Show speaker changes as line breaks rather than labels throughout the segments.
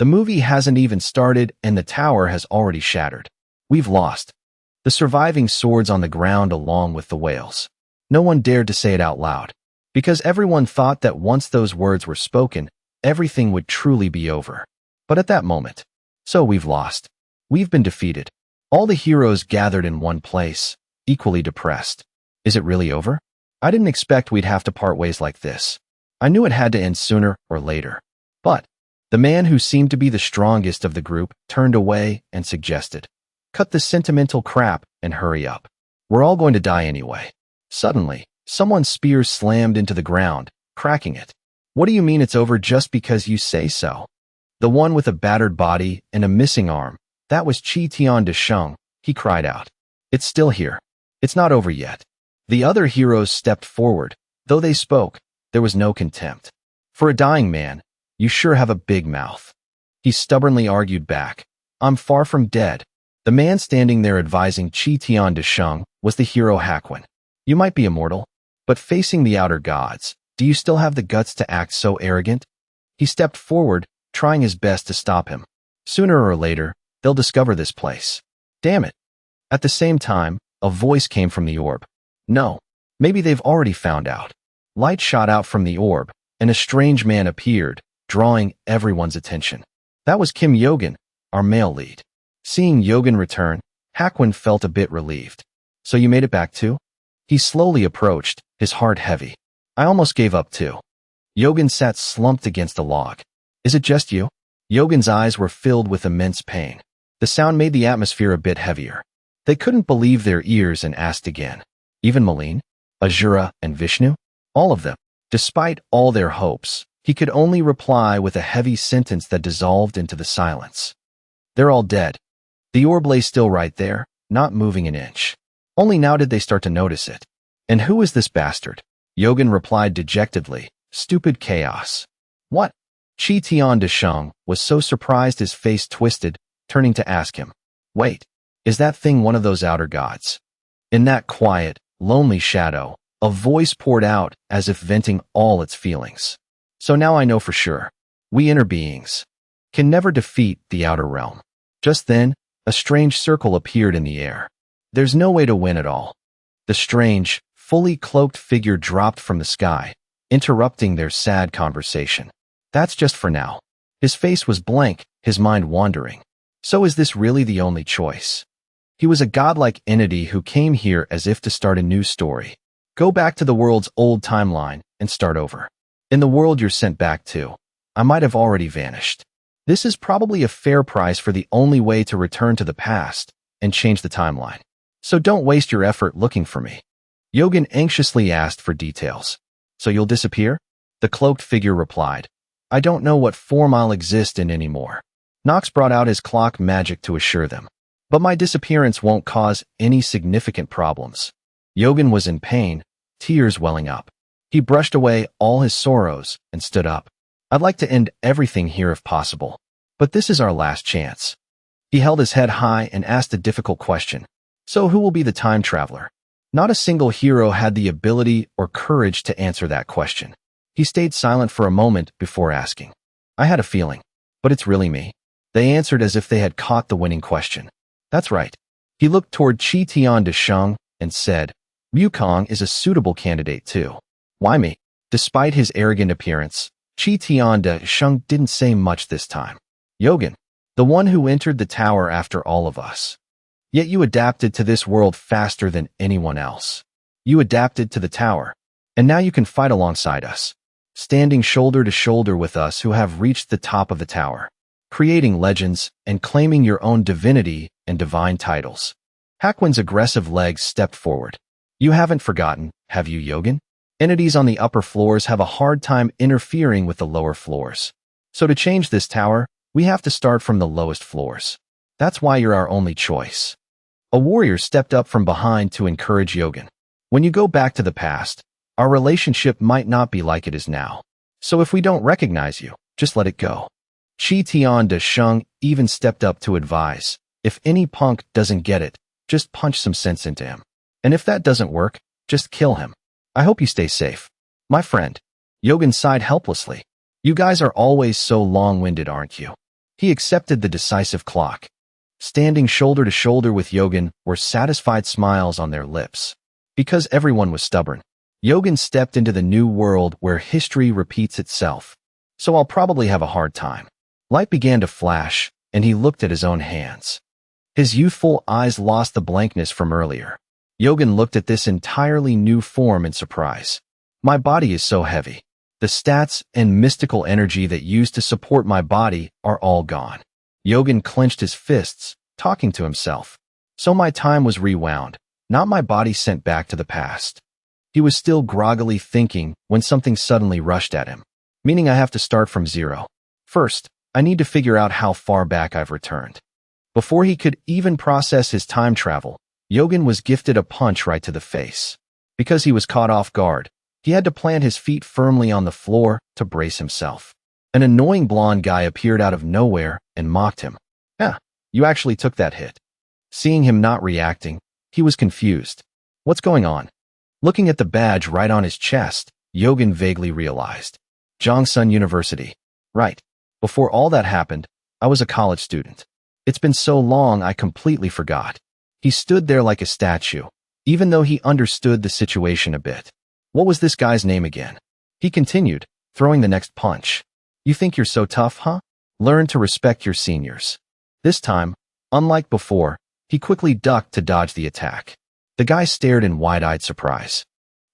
The movie hasn't even started and the tower has already shattered. We've lost. The surviving swords on the ground along with the wails. No one dared to say it out loud, because everyone thought that once those words were spoken, everything would truly be over. But at that moment, so we've lost. We've been defeated. All the heroes gathered in one place, equally depressed. Is it really over? I didn't expect we'd have to part ways like this. I knew it had to end sooner or later. But the man who seemed to be the strongest of the group turned away and suggested, "Cut this sentimental crap and hurry up. We're all going to die anyway." Suddenly, someone's spear slammed into the ground, cracking it. "What do you mean it's over just because you say so?" The one with a battered body and a missing arm, that was Chi Tian de Sheng, he cried out. "It's still here. It's not over yet." The other heroes stepped forward. Though they spoke, there was no contempt. "For a dying man, you sure have a big mouth." He stubbornly argued back, "I'm far from dead." The man standing there advising Chi Tian de Sheng was the hero Hakwin. "You might be immortal, but facing the outer gods, do you still have the guts to act so arrogant?" He stepped forward, trying his best to stop him. "Sooner or later, they'll discover this place. Damn it." At the same time, a voice came from the orb. "No, maybe they've already found out." Light shot out from the orb, and a strange man appeared, drawing everyone's attention. That was Kim Yogan, our male lead. Seeing Yogan return, Hakwin felt a bit relieved. "So you made it back too?" He slowly approached, his heart heavy. "I almost gave up too." Yogan sat slumped against a log. "Is it just you?" Yogan's eyes were filled with immense pain. The sound made the atmosphere a bit heavier. They couldn't believe their ears and asked again. Even Malin, Ajura, and Vishnu? All of them. Despite all their hopes, he could only reply with a heavy sentence that dissolved into the silence. "They're all dead." The orb lay still right there, not moving an inch. Only now did they start to notice it. "And who is this bastard?" Yogan replied dejectedly, "Stupid chaos." "What?" Chi Tian de Sheng was so surprised his face twisted, turning to ask him, "Wait, is that thing one of those outer gods?" In that quiet, lonely shadow, a voice poured out as if venting all its feelings. "So now I know for sure. We inner beings can never defeat the outer realm." Just then, a strange circle appeared in the air. "There's no way to win at all." The strange, fully cloaked figure dropped from the sky, interrupting their sad conversation. "That's just for now." His face was blank, his mind wandering. So is this really the only choice? He was a godlike entity who came here as if to start a new story. Go back to the world's old timeline and start over. In the world you're sent back to, I might have already vanished. This is probably a fair price for the only way to return to the past and change the timeline. So don't waste your effort looking for me. Yogan anxiously asked for details. "So you'll disappear?" The cloaked figure replied, "I don't know what form I'll exist in anymore." Nox brought out his clock magic to assure them. "But my disappearance won't cause any significant problems." Yogan was in pain, tears welling up. He brushed away all his sorrows and stood up. "I'd like to end everything here if possible, but this is our last chance." He held his head high and asked a difficult question. "So who will be the time traveler?" Not a single hero had the ability or courage to answer that question. He stayed silent for a moment before asking. "I had a feeling, but it's really me." They answered as if they had caught the winning question. "That's right." He looked toward Chi Tian de Sheng and said, "Wukong is a suitable candidate too." "Why me?" Despite his arrogant appearance, Chi Tian de Sheng didn't say much this time. "Yogan, the one who entered the tower after all of us. Yet you adapted to this world faster than anyone else. You adapted to the tower, and now you can fight alongside us, standing shoulder to shoulder with us who have reached the top of the tower, creating legends and claiming your own divinity and divine titles." Hakwin's aggressive legs stepped forward. "You haven't forgotten, have you, Yogan? Entities on the upper floors have a hard time interfering with the lower floors. So to change this tower, we have to start from the lowest floors. That's why you're our only choice." A warrior stepped up from behind to encourage Yogan. "When you go back to the past, our relationship might not be like it is now. So if we don't recognize you, just let it go." Chi Tian de Sheng even stepped up to advise, "If any punk doesn't get it, just punch some sense into him. And if that doesn't work, just kill him. I hope you stay safe." "My friend." Yogan sighed helplessly. "You guys are always so long-winded, aren't you?" He accepted the decisive clock. Standing shoulder to shoulder with Yogan were satisfied smiles on their lips. Because everyone was stubborn, Yogan stepped into the new world where history repeats itself. So I'll probably have a hard time. Light began to flash, and he looked at his own hands. His youthful eyes lost the blankness from earlier. Yogan looked at this entirely new form in surprise. My body is so heavy. The stats and mystical energy that used to support my body are all gone. Yogan clenched his fists, talking to himself. So my time was rewound, not my body sent back to the past. He was still groggily thinking when something suddenly rushed at him, meaning I have to start from zero. First, I need to figure out how far back I've returned. Before he could even process his time travel, Yogan was gifted a punch right to the face. Because he was caught off guard, he had to plant his feet firmly on the floor to brace himself. An annoying blonde guy appeared out of nowhere and mocked him. You actually took that hit. Seeing him not reacting, he was confused. What's going on? Looking at the badge right on his chest, Yogan vaguely realized. Jongsun University. Right. Before all that happened, I was a college student. It's been so long I completely forgot. He stood there like a statue, even though he understood the situation a bit. What was this guy's name again? He continued, throwing the next punch. You think you're so tough, huh? Learn to respect your seniors. This time, unlike before, he quickly ducked to dodge the attack. The guy stared in wide-eyed surprise.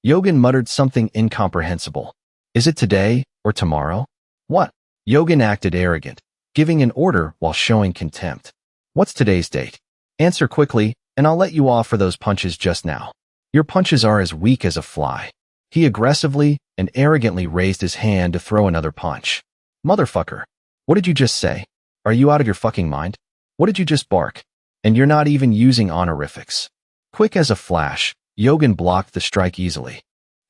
Yogan muttered something incomprehensible. Is it today or tomorrow? What? Yogan acted arrogant, giving an order while showing contempt. What's today's date? Answer quickly, and I'll let you off for those punches just now. Your punches are as weak as a fly. He aggressively and arrogantly raised his hand to throw another punch. Motherfucker. What did you just say? Are you out of your fucking mind? What did you just bark? And you're not even using honorifics. Quick as a flash, Yogan blocked the strike easily.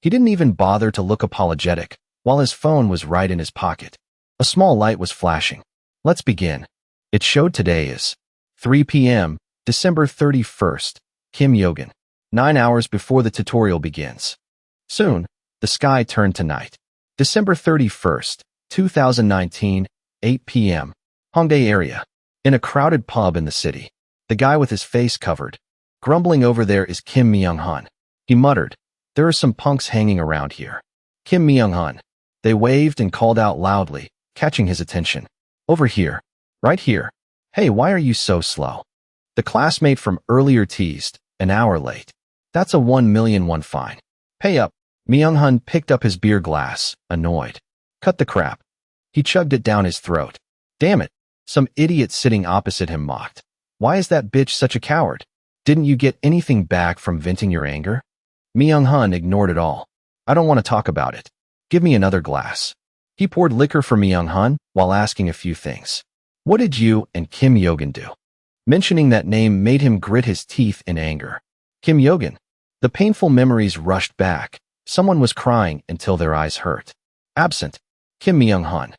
He didn't even bother to look apologetic, while his phone was right in his pocket. A small light was flashing. Let's begin. It showed today is 3 p.m., December 31st, Kim Yogan. 9 hours before the tutorial begins. Soon, the sky turned to night. December 31st, 2019, 8 p.m., Hongdae area. In a crowded pub in the city. The guy with his face covered. Grumbling over there is Kim Myung-hun. He muttered, there are some punks hanging around here. Kim Myung-hun. They waved and called out loudly, catching his attention. Over here. Right here. Hey, why are you so slow? The classmate from earlier teased, an hour late. That's a 1,000,001 fine. Pay up. Myung-hun picked up his beer glass, annoyed. Cut the crap. He chugged it down his throat. Damn it. Some idiot sitting opposite him mocked. Why is that bitch such a coward? Didn't you get anything back from venting your anger? Myung-hun ignored it all. I don't want to talk about it. Give me another glass. He poured liquor for Myung-hun while asking a few things. What did you and Kim Yogan do? Mentioning that name made him grit his teeth in anger. Kim Yogan. The painful memories rushed back. Someone was crying until their eyes hurt. Absent. Kim Myung-hun.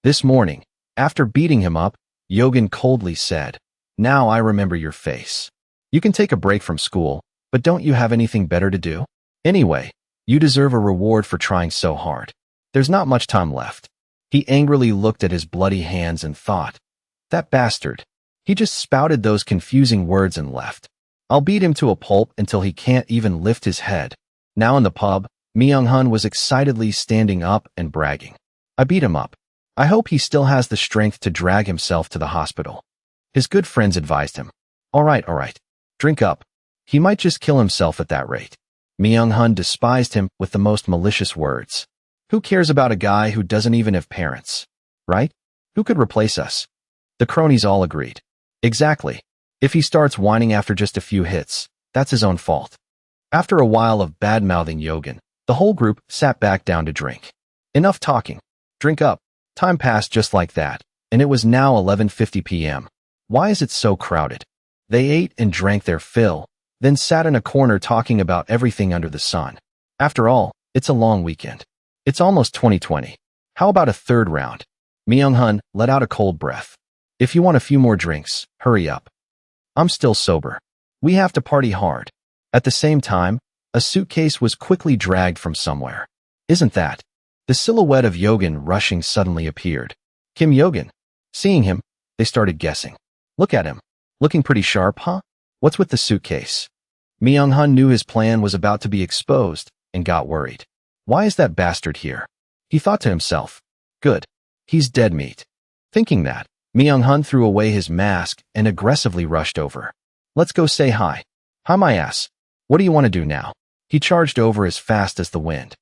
This morning, after beating him up, Yogan coldly said, now I remember your face. You can take a break from school, but don't you have anything better to do? Anyway, you deserve a reward for trying so hard. There's not much time left. He angrily looked at his bloody hands and thought, that bastard. He just spouted those confusing words and left. I'll beat him to a pulp until he can't even lift his head. Now in the pub, Myung-hun was excitedly standing up and bragging. I beat him up. I hope he still has the strength to drag himself to the hospital. His good friends advised him. All right. Drink up. He might just kill himself at that rate. Myung-hun despised him with the most malicious words. Who cares about a guy who doesn't even have parents? Right? Who could replace us? The cronies all agreed. Exactly. If he starts whining after just a few hits, that's his own fault. After a while of bad-mouthing Yogan, the whole group sat back down to drink. Enough talking. Drink up. Time passed just like that, and it was now 11:50 p.m. Why is it so crowded? They ate and drank their fill, then sat in a corner talking about everything under the sun. After all, it's a long weekend. It's almost 2020. How about a third round? Myung-hun let out a cold breath. If you want a few more drinks, hurry up. I'm still sober. We have to party hard. At the same time, a suitcase was quickly dragged from somewhere. Isn't that? The silhouette of Yogan rushing suddenly appeared. Kim Yogan. Seeing him, They started guessing. Look at him. Looking pretty sharp, huh? What's with the suitcase? Myung-hun knew his plan was about to be exposed and got worried. Why is that bastard here? He thought to himself. Good. He's dead meat. Thinking that, Myung-hun threw away his mask and aggressively rushed over. Let's go say hi. Hi, my ass. What do you want to do now? He charged over as fast as the wind.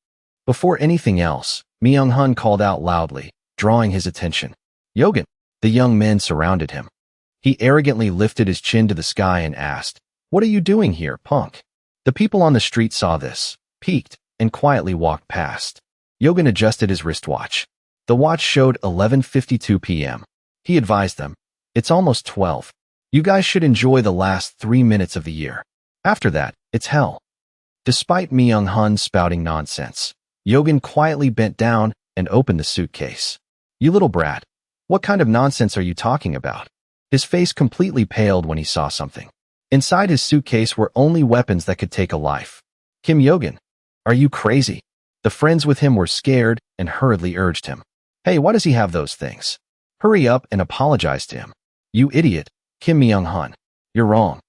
Before anything else, Myung-hun called out loudly, drawing his attention. Yogan! The young men surrounded him. He arrogantly lifted his chin to the sky and asked, What are you doing here, punk? The people on the street saw this, peeked, and quietly walked past. Yogan adjusted his wristwatch. The watch showed 11:52 p.m. He advised them, It's almost 12. You guys should enjoy the last 3 minutes of the year. After that, it's hell. Despite Myung-hun spouting nonsense, Yogan quietly bent down and opened the suitcase. You little brat. What kind of nonsense are you talking about? His face completely paled when he saw something. Inside his suitcase were only weapons that could take a life. Kim Yogan, are you crazy? The friends with him were scared and hurriedly urged him. Hey, why does he have those things? Hurry up and apologize to him. You idiot, Kim Myung-hun. You're wrong.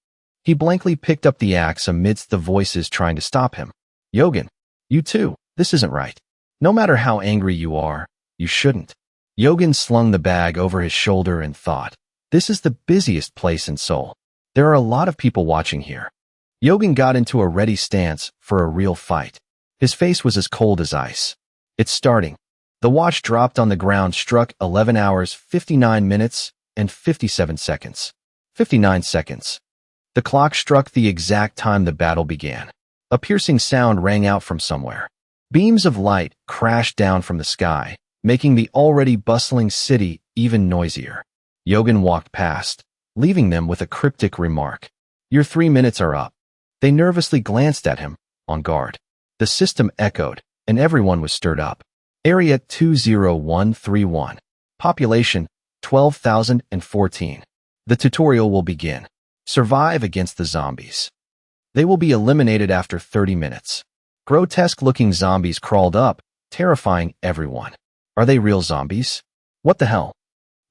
He blankly picked up the axe amidst the voices trying to stop him. Yogan, you too, this isn't right. No matter how angry you are, you shouldn't. Yogan slung the bag over his shoulder and thought, This is the busiest place in Seoul. There are a lot of people watching here. Yogan got into a ready stance for a real fight. His face was as cold as ice. It's starting. The watch dropped on the ground, struck 11 hours, 59 minutes, and 57 seconds. 59 seconds. The clock struck the exact time the battle began. A piercing sound rang out from somewhere. Beams of light crashed down from the sky, making the already bustling city even noisier. Yogan walked past, leaving them with a cryptic remark. Your 3 minutes are up. They nervously glanced at him, on guard. The system echoed, and everyone was stirred up. Area 20131. Population 12,014. The tutorial will begin. Survive against the zombies. They will be eliminated after 30 minutes. Grotesque-looking zombies crawled up, terrifying everyone. Are they real zombies? What the hell?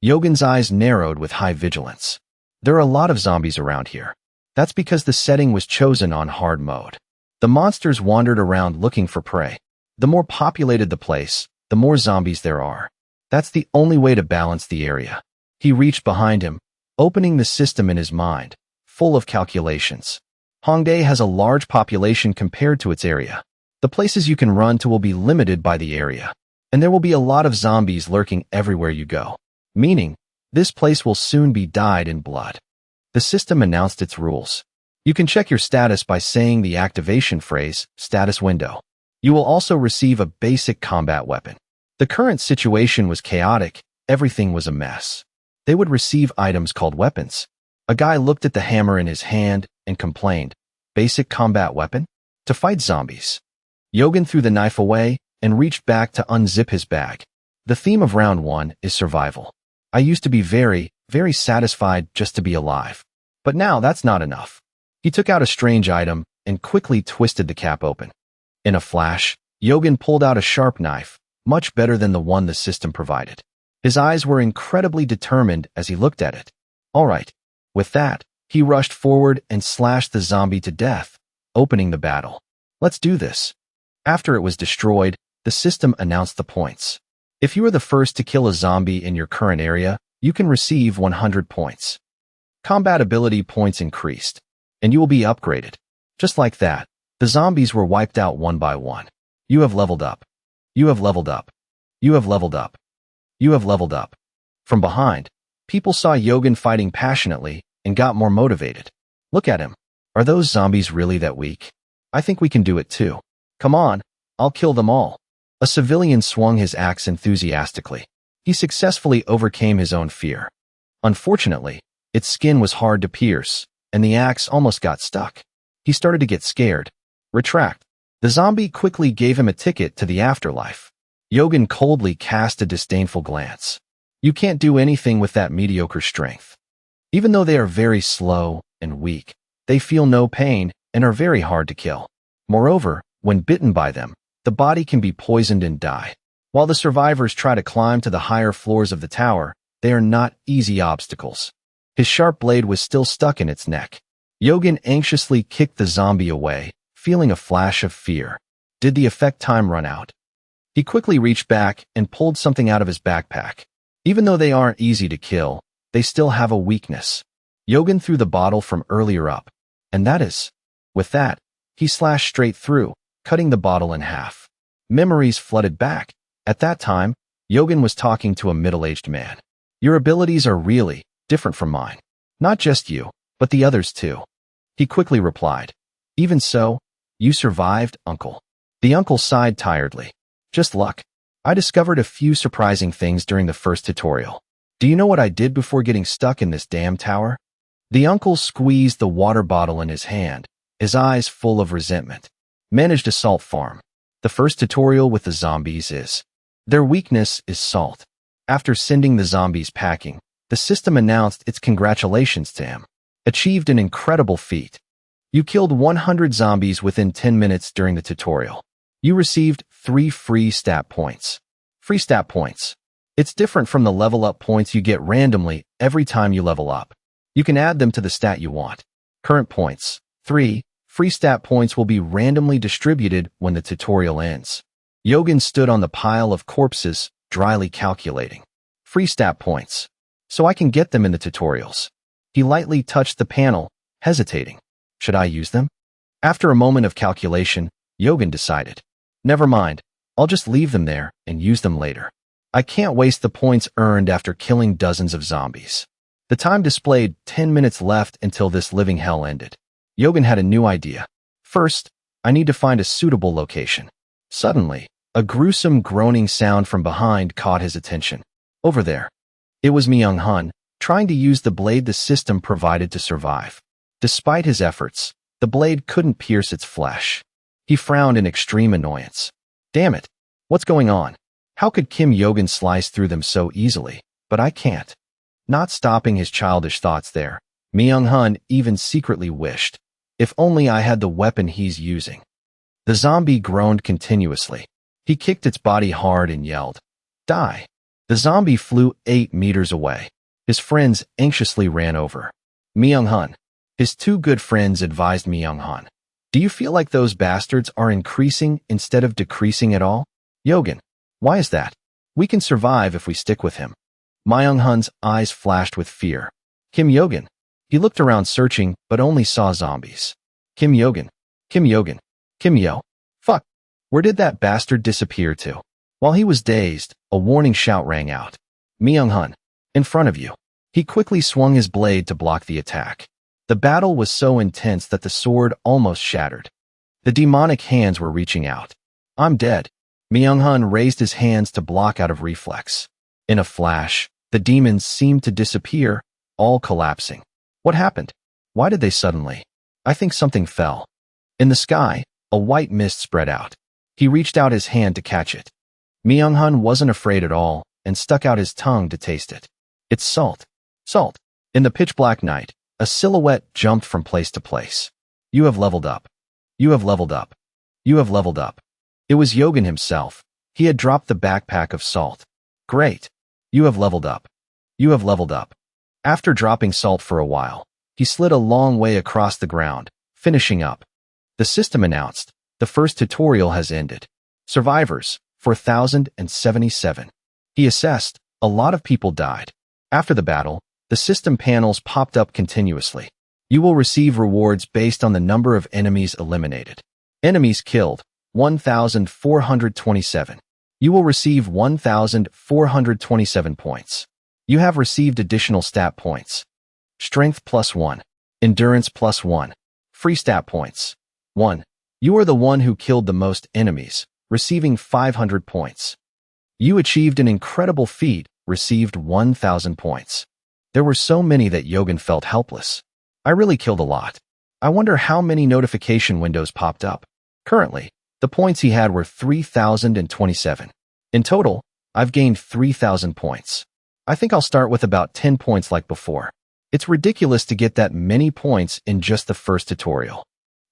Yogan's eyes narrowed with high vigilance. There are a lot of zombies around here. That's because the setting was chosen on hard mode. The monsters wandered around looking for prey. The more populated the place, the more zombies there are. That's the only way to balance the area. He reached behind him, opening the system in his mind, full of calculations. Hongdae has a large population compared to its area. The places you can run to will be limited by the area, and there will be a lot of zombies lurking everywhere you go. Meaning, this place will soon be dyed in blood. The system announced its rules. You can check your status by saying the activation phrase, status window. You will also receive a basic combat weapon. The current situation was chaotic, everything was a mess. They would receive items called weapons. A guy looked at the hammer in his hand and complained, Basic combat weapon? To fight zombies. Yogan threw the knife away and reached back to unzip his bag. The theme of round 1 is survival. I used to be very, very satisfied just to be alive. But now that's not enough. He took out a strange item and quickly twisted the cap open. In a flash, Yogan pulled out a sharp knife, much better than the one the system provided. His eyes were incredibly determined as he looked at it. All right. With that, he rushed forward and slashed the zombie to death, opening the battle. Let's do this. After it was destroyed, the system announced the points. If you are the first to kill a zombie in your current area, you can receive 100 points. Combat ability points increased, and you will be upgraded. Just like that, the zombies were wiped out one by one. You have leveled up. You have leveled up. You have leveled up. You have leveled up. From behind, people saw Yogan fighting passionately and got more motivated. Look at him. Are those zombies really that weak? I think we can do it too. Come on, I'll kill them all. A civilian swung his axe enthusiastically. He successfully overcame his own fear. Unfortunately, its skin was hard to pierce, and the axe almost got stuck. He started to get scared. Retract. The zombie quickly gave him a ticket to the afterlife. Yogan coldly cast a disdainful glance. You can't do anything with that mediocre strength. Even though they are very slow and weak, they feel no pain and are very hard to kill. Moreover, when bitten by them, the body can be poisoned and die. While the survivors try to climb to the higher floors of the tower, They are not easy obstacles. His sharp blade was still stuck in its neck. Yogan anxiously kicked the zombie away, feeling a flash of fear. Did the effect time run out? He quickly reached back and pulled something out of his backpack. Even though they aren't easy to kill, they still have a weakness. Yogan threw the bottle from earlier up, and that is. With that, he slashed straight through, cutting the bottle in half. Memories flooded back. At that time, Yogan was talking to a middle-aged man. Your abilities are really different from mine. Not just you, but the others too. He quickly replied. Even so, you survived, uncle. The uncle sighed tiredly. Just luck. I discovered a few surprising things during the first tutorial. Do you know what I did before getting stuck in this damn tower? The uncle squeezed the water bottle in his hand, his eyes full of resentment. Managed a salt farm. The first tutorial with the zombies is. Their weakness is salt. After sending the zombies packing, the system announced its congratulations to him. Achieved an incredible feat. You killed 100 zombies within 10 minutes during the tutorial. You received 3 free stat points. Free stat points. It's different from the level up points you get randomly every time you level up. You can add them to the stat you want. Current points. 3. Free stat points will be randomly distributed when the tutorial ends. Yogan stood on the pile of corpses, dryly calculating. Free stat points. So I can get them in the tutorials. He lightly touched the panel, hesitating. Should I use them? After a moment of calculation, Yogan decided. Never mind, I'll just leave them there and use them later. I can't waste the points earned after killing dozens of zombies. The time displayed 10 minutes left until this living hell ended. Yogan had a new idea. First, I need to find a suitable location. Suddenly, a gruesome groaning sound from behind caught his attention. Over there. It was Myung-hun, trying to use the blade the system provided to survive. Despite his efforts, the blade couldn't pierce its flesh. He frowned in extreme annoyance. Damn it! What's going on? How could Kim Yogan slice through them so easily? But I can't. Not stopping his childish thoughts there, Myung-hun even secretly wished. If only I had the weapon he's using. The zombie groaned continuously. He kicked its body hard and yelled, Die! The zombie flew 8 meters away. His friends anxiously ran over. Myung-hun. His 2 good friends advised Myung-hun. Do you feel like those bastards are increasing instead of decreasing at all? Yogan. Why is that? We can survive if we stick with him. Myung-hun's eyes flashed with fear. Kim Yogan. He looked around searching, but only saw zombies. Kim Yogan. Kim Yogan. Kim Yo. Fuck. Where did that bastard disappear to? While he was dazed, a warning shout rang out. Myung-hun. In front of you. He quickly swung his blade to block the attack. The battle was so intense that the sword almost shattered. The demonic hands were reaching out. I'm dead. Myung-hun raised his hands to block out of reflex. In a flash, the demons seemed to disappear, all collapsing. What happened? Why did they suddenly? I think something fell. In the sky, a white mist spread out. He reached out his hand to catch it. Myung-hun wasn't afraid at all and stuck out his tongue to taste it. It's salt. Salt. In the pitch-black night, a silhouette jumped from place to place. You have leveled up. You have leveled up. You have leveled up. It was Yogan himself. He had dropped the backpack of salt. Great. You have leveled up. You have leveled up. After dropping salt for a while, he slid a long way across the ground, finishing up. The system announced, the first tutorial has ended. Survivors, 4,077. He assessed, a lot of people died. After the battle, the system panels popped up continuously. You will receive rewards based on the number of enemies eliminated. Enemies killed, 1,427. You will receive 1,427 points. You have received additional stat points. Strength +1. Endurance +1. Free stat points. 1. You are the one who killed the most enemies, receiving 500 points. You achieved an incredible feat, received 1,000 points. There were so many that Yogan felt helpless. I really killed a lot. I wonder how many notification windows popped up. Currently, the points he had were 3,027. In total, I've gained 3,000 points. I think I'll start with about 10 points like before. It's ridiculous to get that many points in just the first tutorial.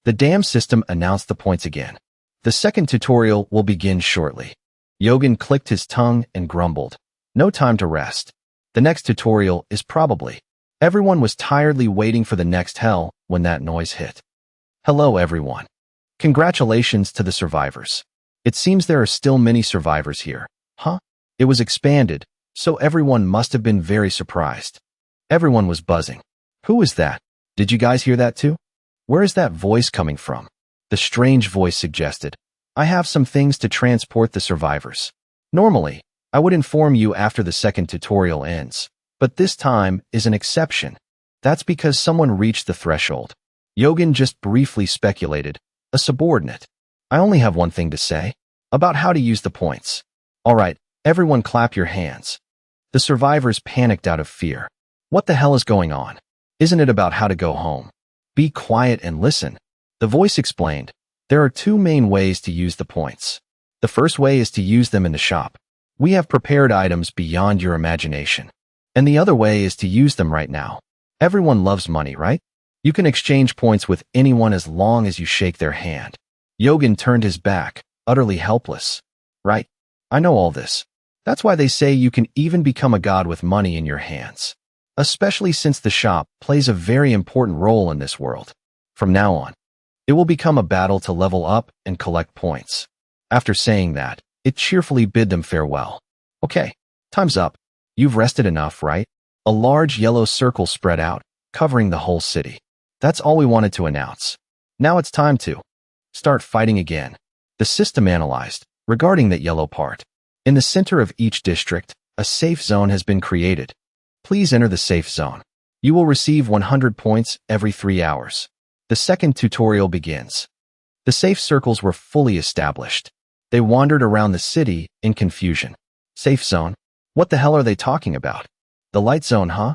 The damn system announced the points again. The second tutorial will begin shortly. Yogan clicked his tongue and grumbled. No time to rest. The next tutorial is probably. Everyone was tiredly waiting for the next hell when that noise hit. Hello everyone. Congratulations to the survivors. It seems there are still many survivors here. Huh? It was expanded, so everyone must have been very surprised. Everyone was buzzing. Who was that? Did you guys hear that too? Where is that voice coming from? The strange voice suggested. I have some things to transport the survivors. Normally, I would inform you after the second tutorial ends, but this time is an exception. That's because someone reached the threshold. Yogan just briefly speculated. A subordinate. I only have one thing to say. About how to use the points. Alright, everyone clap your hands. The survivors panicked out of fear. What the hell is going on? Isn't it about how to go home? Be quiet and listen. The voice explained. There are two main ways to use the points. The first way is to use them in the shop. We have prepared items beyond your imagination. And the other way is to use them right now. Everyone loves money, right? You can exchange points with anyone as long as you shake their hand. Yogan turned his back, utterly helpless. Right? I know all this. That's why they say you can even become a god with money in your hands. Especially since the shop plays a very important role in this world. From now on, it will become a battle to level up and collect points. After saying that, it cheerfully bid them farewell. Okay, time's up. You've rested enough, right? A large yellow circle spread out, covering the whole city. That's all we wanted to announce. Now it's time to start fighting again. The system analyzed, regarding that yellow part. In the center of each district, a safe zone has been created. Please enter the safe zone. You will receive 100 points every 3 hours. The second tutorial begins. The safe circles were fully established. They wandered around the city in confusion. Safe zone? What the hell are they talking about? The light zone, huh?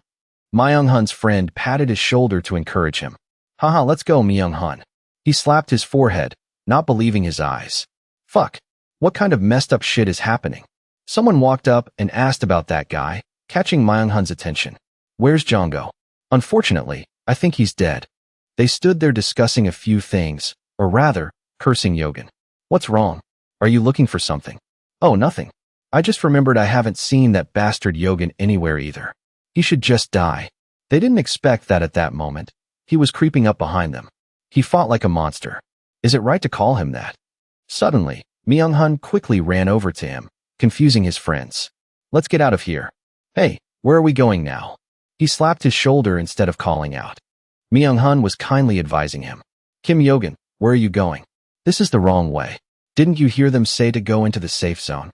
Myung-hun's friend patted his shoulder to encourage him. Haha, let's go, Myung-hun. He slapped his forehead, not believing his eyes. Fuck. What kind of messed up shit is happening? Someone walked up and asked about that guy, catching Myung-hun's attention. Where's Jonggo? Unfortunately, I think he's dead. They stood there discussing a few things, or rather, cursing Yogan. What's wrong? Are you looking for something? Oh, nothing. I just remembered I haven't seen that bastard Yogan anywhere either. He should just die. They didn't expect that at that moment. He was creeping up behind them. He fought like a monster. Is it right to call him that? Suddenly, Myung-hun quickly ran over to him, confusing his friends. Let's get out of here. Hey, where are we going now? He slapped his shoulder instead of calling out. Myung-hun was kindly advising him. Kim Yogan, where are you going? This is the wrong way. Didn't you hear them say to go into the safe zone?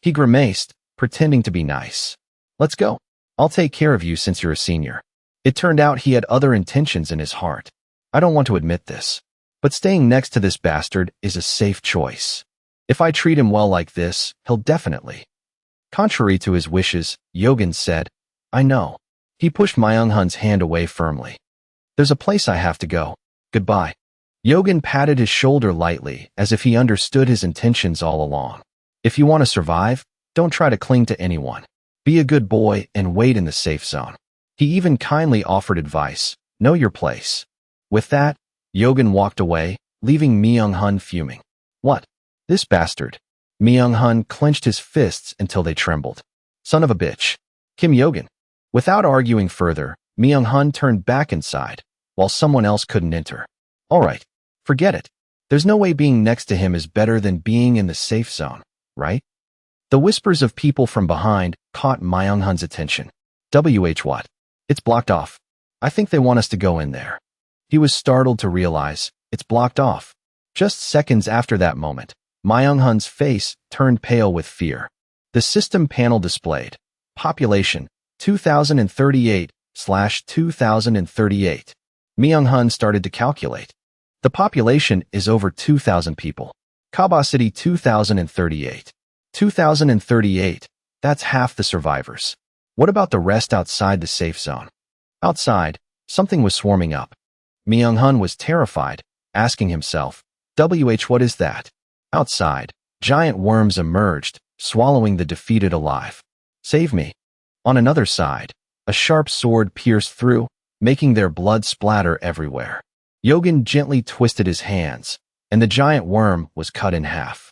He grimaced, pretending to be nice. Let's go. I'll take care of you since you're a senior. It turned out he had other intentions in his heart. I don't want to admit this, but staying next to this bastard is a safe choice. If I treat him well like this, he'll definitely. Contrary to his wishes, Yogan said, I know. He pushed Myung-hun's hand away firmly. There's a place I have to go. Goodbye. Yogan patted his shoulder lightly, as if he understood his intentions all along. If you want to survive, don't try to cling to anyone. Be a good boy and wait in the safe zone. He even kindly offered advice. Know your place. With that, Yogan walked away, leaving Myung-hun fuming. What? This bastard. Myung-hun clenched his fists until they trembled. Son of a bitch. Kim Yogan. Without arguing further, Myung-hun turned back inside, while someone else couldn't enter. Alright, forget it. There's no way being next to him is better than being in the safe zone, right? The whispers of people from behind caught Myung-hun's attention. What? It's blocked off. I think they want us to go in there. He was startled to realize it's blocked off. Just seconds after that moment, Myung-hun's face turned pale with fear. The system panel displayed. Population 2038/2038. Myung-hun started to calculate. The population is over 2,000 people. Kaba City 2038. 2038. That's half the survivors. What about the rest outside the safe zone? Outside, something was swarming up. Myung-hun was terrified, asking himself, what is that? Outside, giant worms emerged, swallowing the defeated alive. Save me. On another side, a sharp sword pierced through, making their blood splatter everywhere. Yogan gently twisted his hands, and the giant worm was cut in half.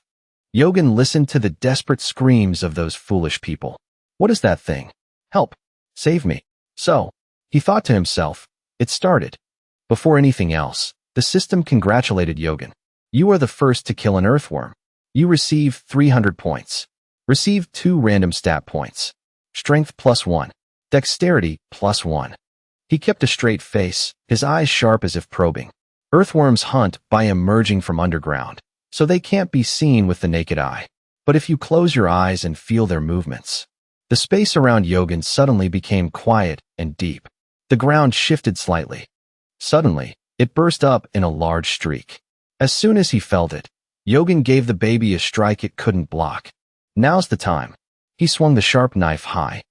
Yogan listened to the desperate screams of those foolish people. What is that thing? Help! Save me. So, he thought to himself, it started. Before anything else, the system congratulated Yogan. You are the first to kill an earthworm. You receive 300 points. Receive 2 random stat points. Strength +1. Dexterity +1. He kept a straight face, his eyes sharp as if probing. Earthworms hunt by emerging from underground, so they can't be seen with the naked eye. But if you close your eyes and feel their movements, the space around Yogan suddenly became quiet and deep. The ground shifted slightly. Suddenly, it burst up in a large streak. As soon as he felt it, Yogan gave the baby a strike it couldn't block. Now's the time. He swung the sharp knife high.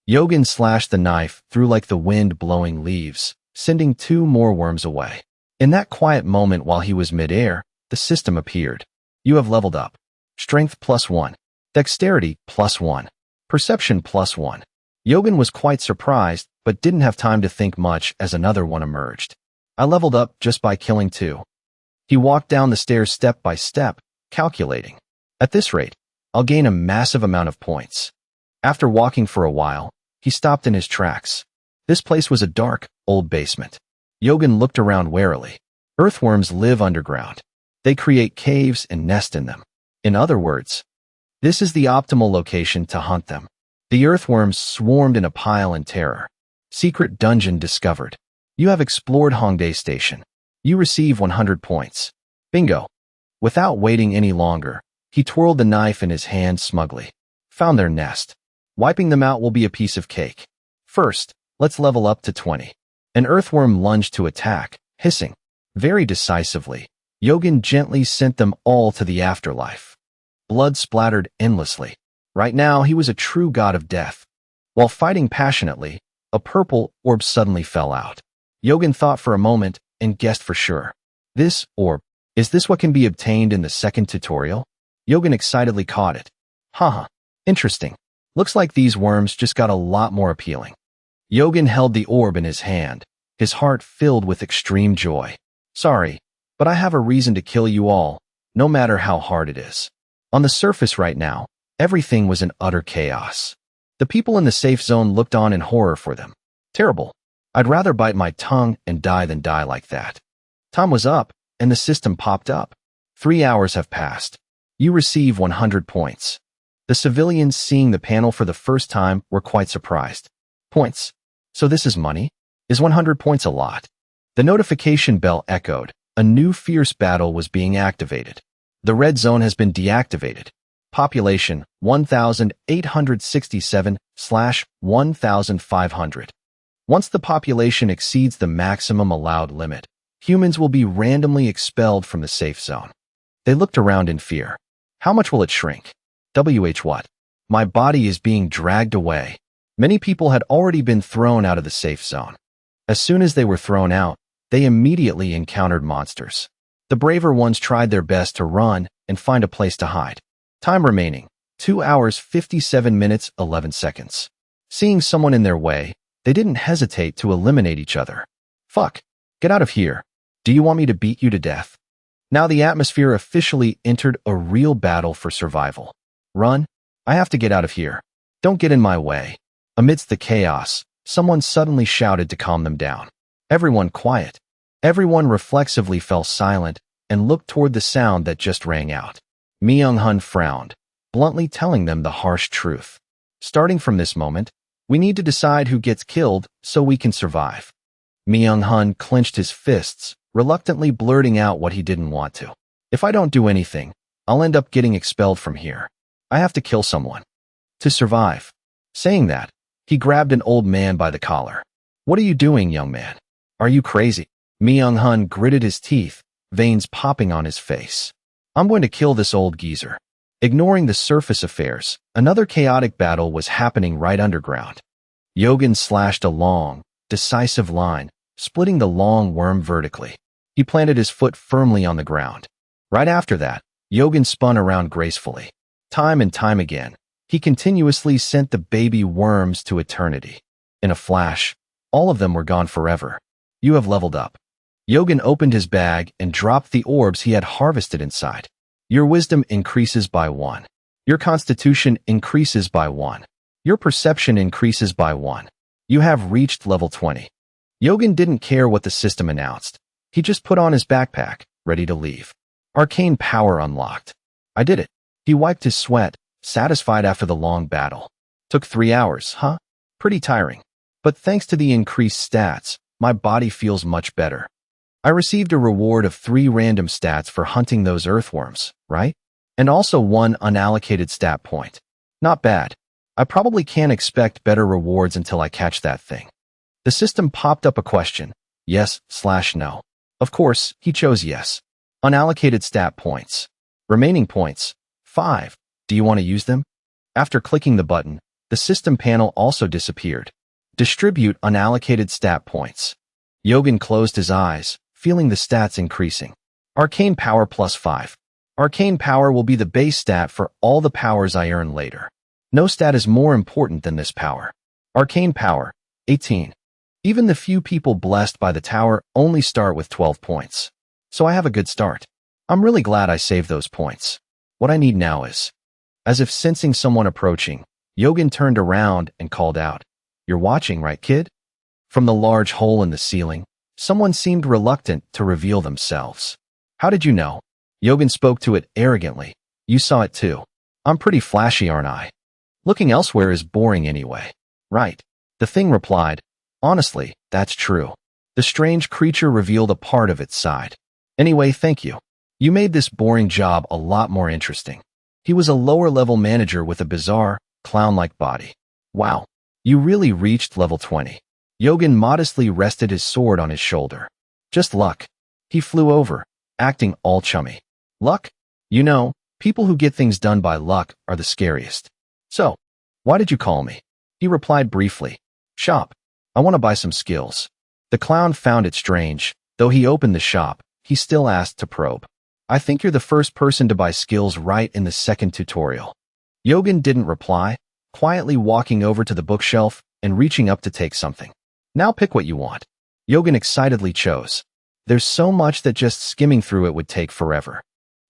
Yogan slashed the knife through like the wind blowing leaves, sending 2 more worms away. In that quiet moment while he was midair, the system appeared. You have leveled up. Strength +1. Dexterity +1. Perception +1. Yogan was quite surprised, but didn't have time to think much as another one emerged. I leveled up just by killing 2. He walked down the stairs step by step, calculating. At this rate, I'll gain a massive amount of points. After walking for a while, he stopped in his tracks. This place was a dark, old basement. Yogan looked around warily. Earthworms live underground. They create caves and nest in them. In other words, this is the optimal location to hunt them. The earthworms swarmed in a pile in terror. Secret dungeon discovered. You have explored Hongdae Station. You receive 100 points. Bingo. Without waiting any longer, he twirled the knife in his hand smugly. Found their nest. Wiping them out will be a piece of cake. First, let's level up to 20. An earthworm lunged to attack, hissing. Very decisively, Yogan gently sent them all to the afterlife. Blood splattered endlessly. Right now, he was a true god of death. While fighting passionately, a purple orb suddenly fell out. Yogan thought for a moment and guessed for sure. This orb, is this what can be obtained in the second tutorial? Yogan excitedly caught it. Haha, interesting. Looks like these worms just got a lot more appealing. Yogan held the orb in his hand, his heart filled with extreme joy. Sorry, but I have a reason to kill you all, no matter how hard it is. On the surface right now, everything was in utter chaos. The people in the safe zone looked on in horror for them. Terrible. I'd rather bite my tongue and die than die like that. Time was up, and the system popped up. 3 hours have passed. You receive 100 points. The civilians seeing the panel for the first time were quite surprised. Points. So this is money? Is 100 points a lot? The notification bell echoed. A new fierce battle was being activated. The red zone has been deactivated. Population 1,867/1,500. Once the population exceeds the maximum allowed limit, humans will be randomly expelled from the safe zone. They looked around in fear. How much will it shrink? What? My body is being dragged away. Many people had already been thrown out of the safe zone. As soon as they were thrown out, they immediately encountered monsters. The braver ones tried their best to run and find a place to hide. Time remaining, 2 hours 57 minutes 11 seconds. Seeing someone in their way, they didn't hesitate to eliminate each other. Fuck, get out of here. Do you want me to beat you to death? Now the atmosphere officially entered a real battle for survival. Run, I have to get out of here. Don't get in my way. Amidst the chaos, someone suddenly shouted to calm them down. Everyone quiet. Everyone reflexively fell silent and looked toward the sound that just rang out. Myung-hun frowned, bluntly telling them the harsh truth. Starting from this moment, we need to decide who gets killed so we can survive. Myung-hun clenched his fists, reluctantly blurting out what he didn't want to. If I don't do anything, I'll end up getting expelled from here. I have to kill someone. To survive. Saying that, he grabbed an old man by the collar. What are you doing, young man? Are you crazy? Myung-hun gritted his teeth, veins popping on his face. I'm going to kill this old geezer. Ignoring the surface affairs, another chaotic battle was happening right underground. Yogan slashed a long, decisive line, splitting the long worm vertically. He planted his foot firmly on the ground. Right after that, Yogan spun around gracefully. Time and time again, he continuously sent the baby worms to eternity. In a flash, all of them were gone forever. You have leveled up. Yogan opened his bag and dropped the orbs he had harvested inside. Your wisdom increases by 1. Your constitution increases by 1. Your perception increases by 1. You have reached level 20. Yogan didn't care what the system announced. He just put on his backpack, ready to leave. Arcane power unlocked. I did it. He wiped his sweat, satisfied after the long battle. Took 3 hours, huh? Pretty tiring. But thanks to the increased stats, my body feels much better. I received a reward of 3 random stats for hunting those earthworms, right? And also 1 unallocated stat point. Not bad. I probably can't expect better rewards until I catch that thing. The system popped up a question. Yes/no. Of course, he chose yes. Unallocated stat points. Remaining points. 5. Do you want to use them? After clicking the button, the system panel also disappeared. Distribute unallocated stat points. Yogan closed his eyes, feeling the stats increasing. Arcane power plus 5. Arcane power will be the base stat for all the powers I earn later. No stat is more important than this power. Arcane power, 18. Even the few people blessed by the tower only start with 12 points. So I have a good start. I'm really glad I saved those points. What I need now is... As if sensing someone approaching, Yogan turned around and called out, "You're watching, right, kid?" From the large hole in the ceiling, someone seemed reluctant to reveal themselves. How did you know? Yogan spoke to it arrogantly. You saw it too. I'm pretty flashy, aren't I? Looking elsewhere is boring anyway. Right. The thing replied, honestly, that's true. The strange creature revealed a part of its side. Anyway, thank you. You made this boring job a lot more interesting. He was a lower-level manager with a bizarre, clown-like body. Wow. You really reached level 20. Yogan modestly rested his sword on his shoulder. Just luck. He flew over, acting all chummy. Luck? You know, people who get things done by luck are the scariest. So, why did you call me? He replied briefly. Shop. I want to buy some skills. The clown found it strange. Though he opened the shop, he still asked to probe. I think you're the first person to buy skills right in the second tutorial. Yogan didn't reply, quietly walking over to the bookshelf and reaching up to take something. Now pick what you want. Yogan excitedly chose. There's so much that just skimming through it would take forever.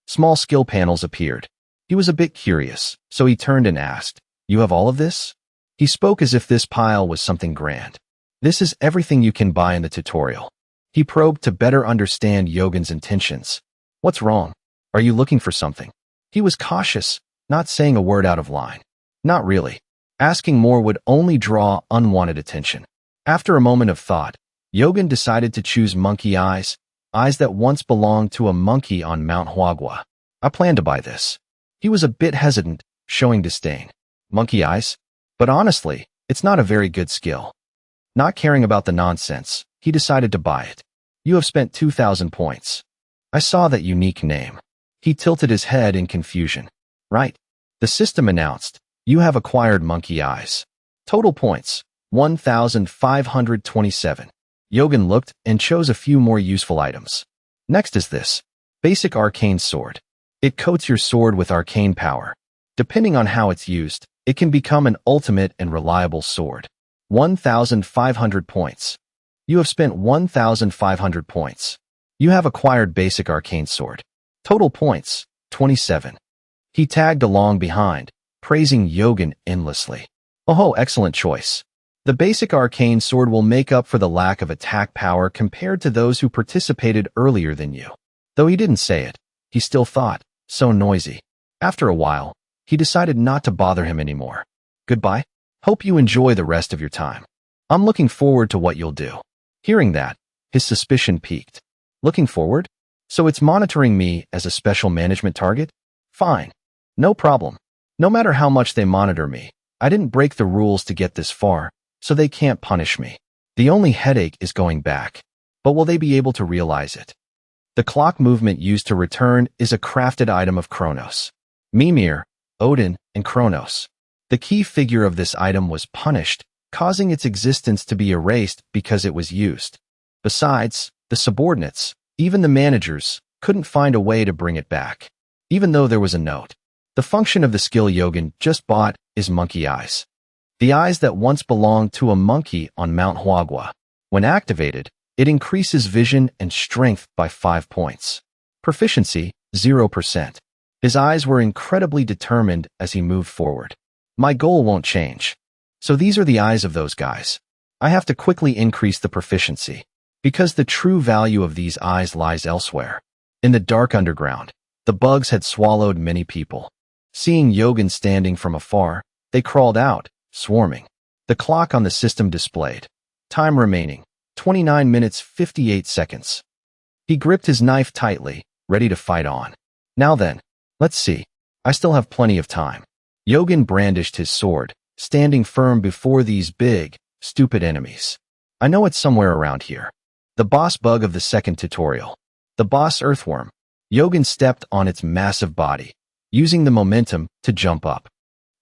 Small skill panels appeared. He was a bit curious, so he turned and asked, You have all of this? He spoke as if this pile was something grand. This is everything you can buy in the tutorial. He probed to better understand Yogan's intentions. What's wrong? Are you looking for something? He was cautious, not saying a word out of line. Not really. Asking more would only draw unwanted attention. After a moment of thought, Yogan decided to choose monkey eyes, eyes that once belonged to a monkey on Manhwa. I plan to buy this. He was a bit hesitant, showing disdain. Monkey eyes? But honestly, it's not a very good skill. Not caring about the nonsense, he decided to buy it. You have spent 2,000 points. I saw that unique name. He tilted his head in confusion. Right. The system announced, you have acquired monkey eyes. Total points, 1,527. Yogan looked and chose a few more useful items. Next is this. Basic arcane sword. It coats your sword with arcane power. Depending on how it's used, it can become an ultimate and reliable sword. 1,500 points. You have spent 1,500 points. You have acquired basic arcane sword. Total points, 27. He tagged along behind, praising Yogan endlessly. Oh, excellent choice. The basic arcane sword will make up for the lack of attack power compared to those who participated earlier than you. Though he didn't say it, he still thought, so noisy. After a while, he decided not to bother him anymore. Goodbye. Hope you enjoy the rest of your time. I'm looking forward to what you'll do. Hearing that, his suspicion peaked. Looking forward? So it's monitoring me as a special management target? Fine. No problem. No matter how much they monitor me, I didn't break the rules to get this far, so they can't punish me. The only headache is going back. But will they be able to realize it? The clock movement used to return is a crafted item of Kronos. Mimir, Odin, and Kronos. The key figure of this item was punished, causing its existence to be erased because it was used. Besides, the subordinates, even the managers, couldn't find a way to bring it back. Even though there was a note. The function of the skill Yogan just bought is monkey eyes. The eyes that once belonged to a monkey on Mount Huagua. When activated, it increases vision and strength by 5 points. Proficiency, 0%. His eyes were incredibly determined as he moved forward. My goal won't change. So these are the eyes of those guys. I have to quickly increase the proficiency, because the true value of these eyes lies elsewhere. In the dark underground, the bugs had swallowed many people. Seeing Yogan standing from afar, they crawled out, swarming. The clock on the system displayed. Time remaining, 29 minutes 58 seconds. He gripped his knife tightly, ready to fight on. Now then, let's see. I still have plenty of time. Yogan brandished his sword, standing firm before these big, stupid enemies. I know it's somewhere around here. The boss bug of the second tutorial. The boss earthworm. Yogan stepped on its massive body, using the momentum to jump up.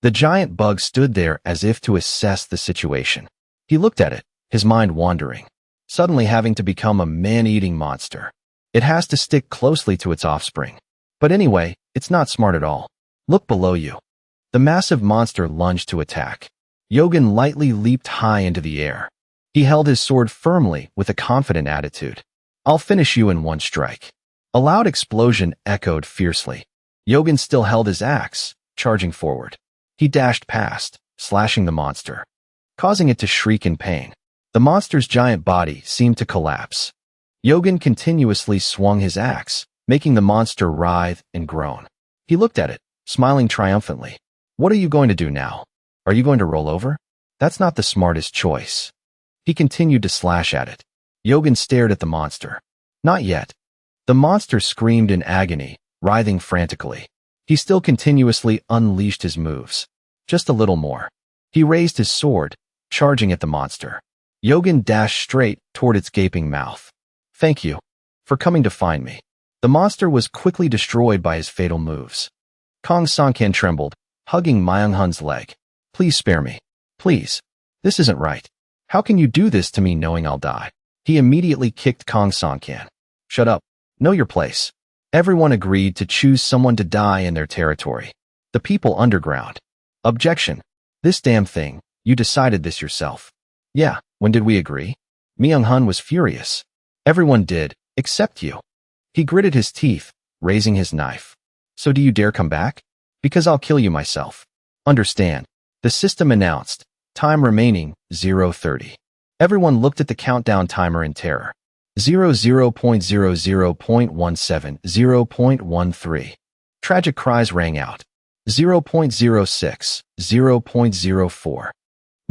The giant bug stood there as if to assess the situation. He looked at it, his mind wandering, suddenly having to become a man-eating monster. It has to stick closely to its offspring. But anyway, it's not smart at all. Look below you. The massive monster lunged to attack. Yogan lightly leaped high into the air. He held his sword firmly with a confident attitude. I'll finish you in one strike. A loud explosion echoed fiercely. Yogan still held his axe, charging forward. He dashed past, slashing the monster, causing it to shriek in pain. The monster's giant body seemed to collapse. Yogan continuously swung his axe, making the monster writhe and groan. He looked at it, smiling triumphantly. What are you going to do now? Are you going to roll over? That's not the smartest choice. He continued to slash at it. Yogan stared at the monster. Not yet. The monster screamed in agony, writhing frantically. He still continuously unleashed his moves. Just a little more. He raised his sword, charging at the monster. Yogan dashed straight toward its gaping mouth. Thank you for coming to find me. The monster was quickly destroyed by his fatal moves. Kong Sankan trembled, hugging Myung-hun's leg. Please spare me. Please. This isn't right. How can you do this to me knowing I'll die? He immediately kicked Kong Sankan. Shut up. Know your place. Everyone agreed to choose someone to die in their territory. The people underground. Objection. This damn thing, you decided this yourself. Yeah, when did we agree? Myung-hun was furious. Everyone did, except you. He gritted his teeth, raising his knife. So do you dare come back? Because I'll kill you myself. Understand. The system announced. Time remaining, 0:30. Everyone looked at the countdown timer in terror. 00.00.17, 0.13. Tragic cries rang out. 0.06, 0.04.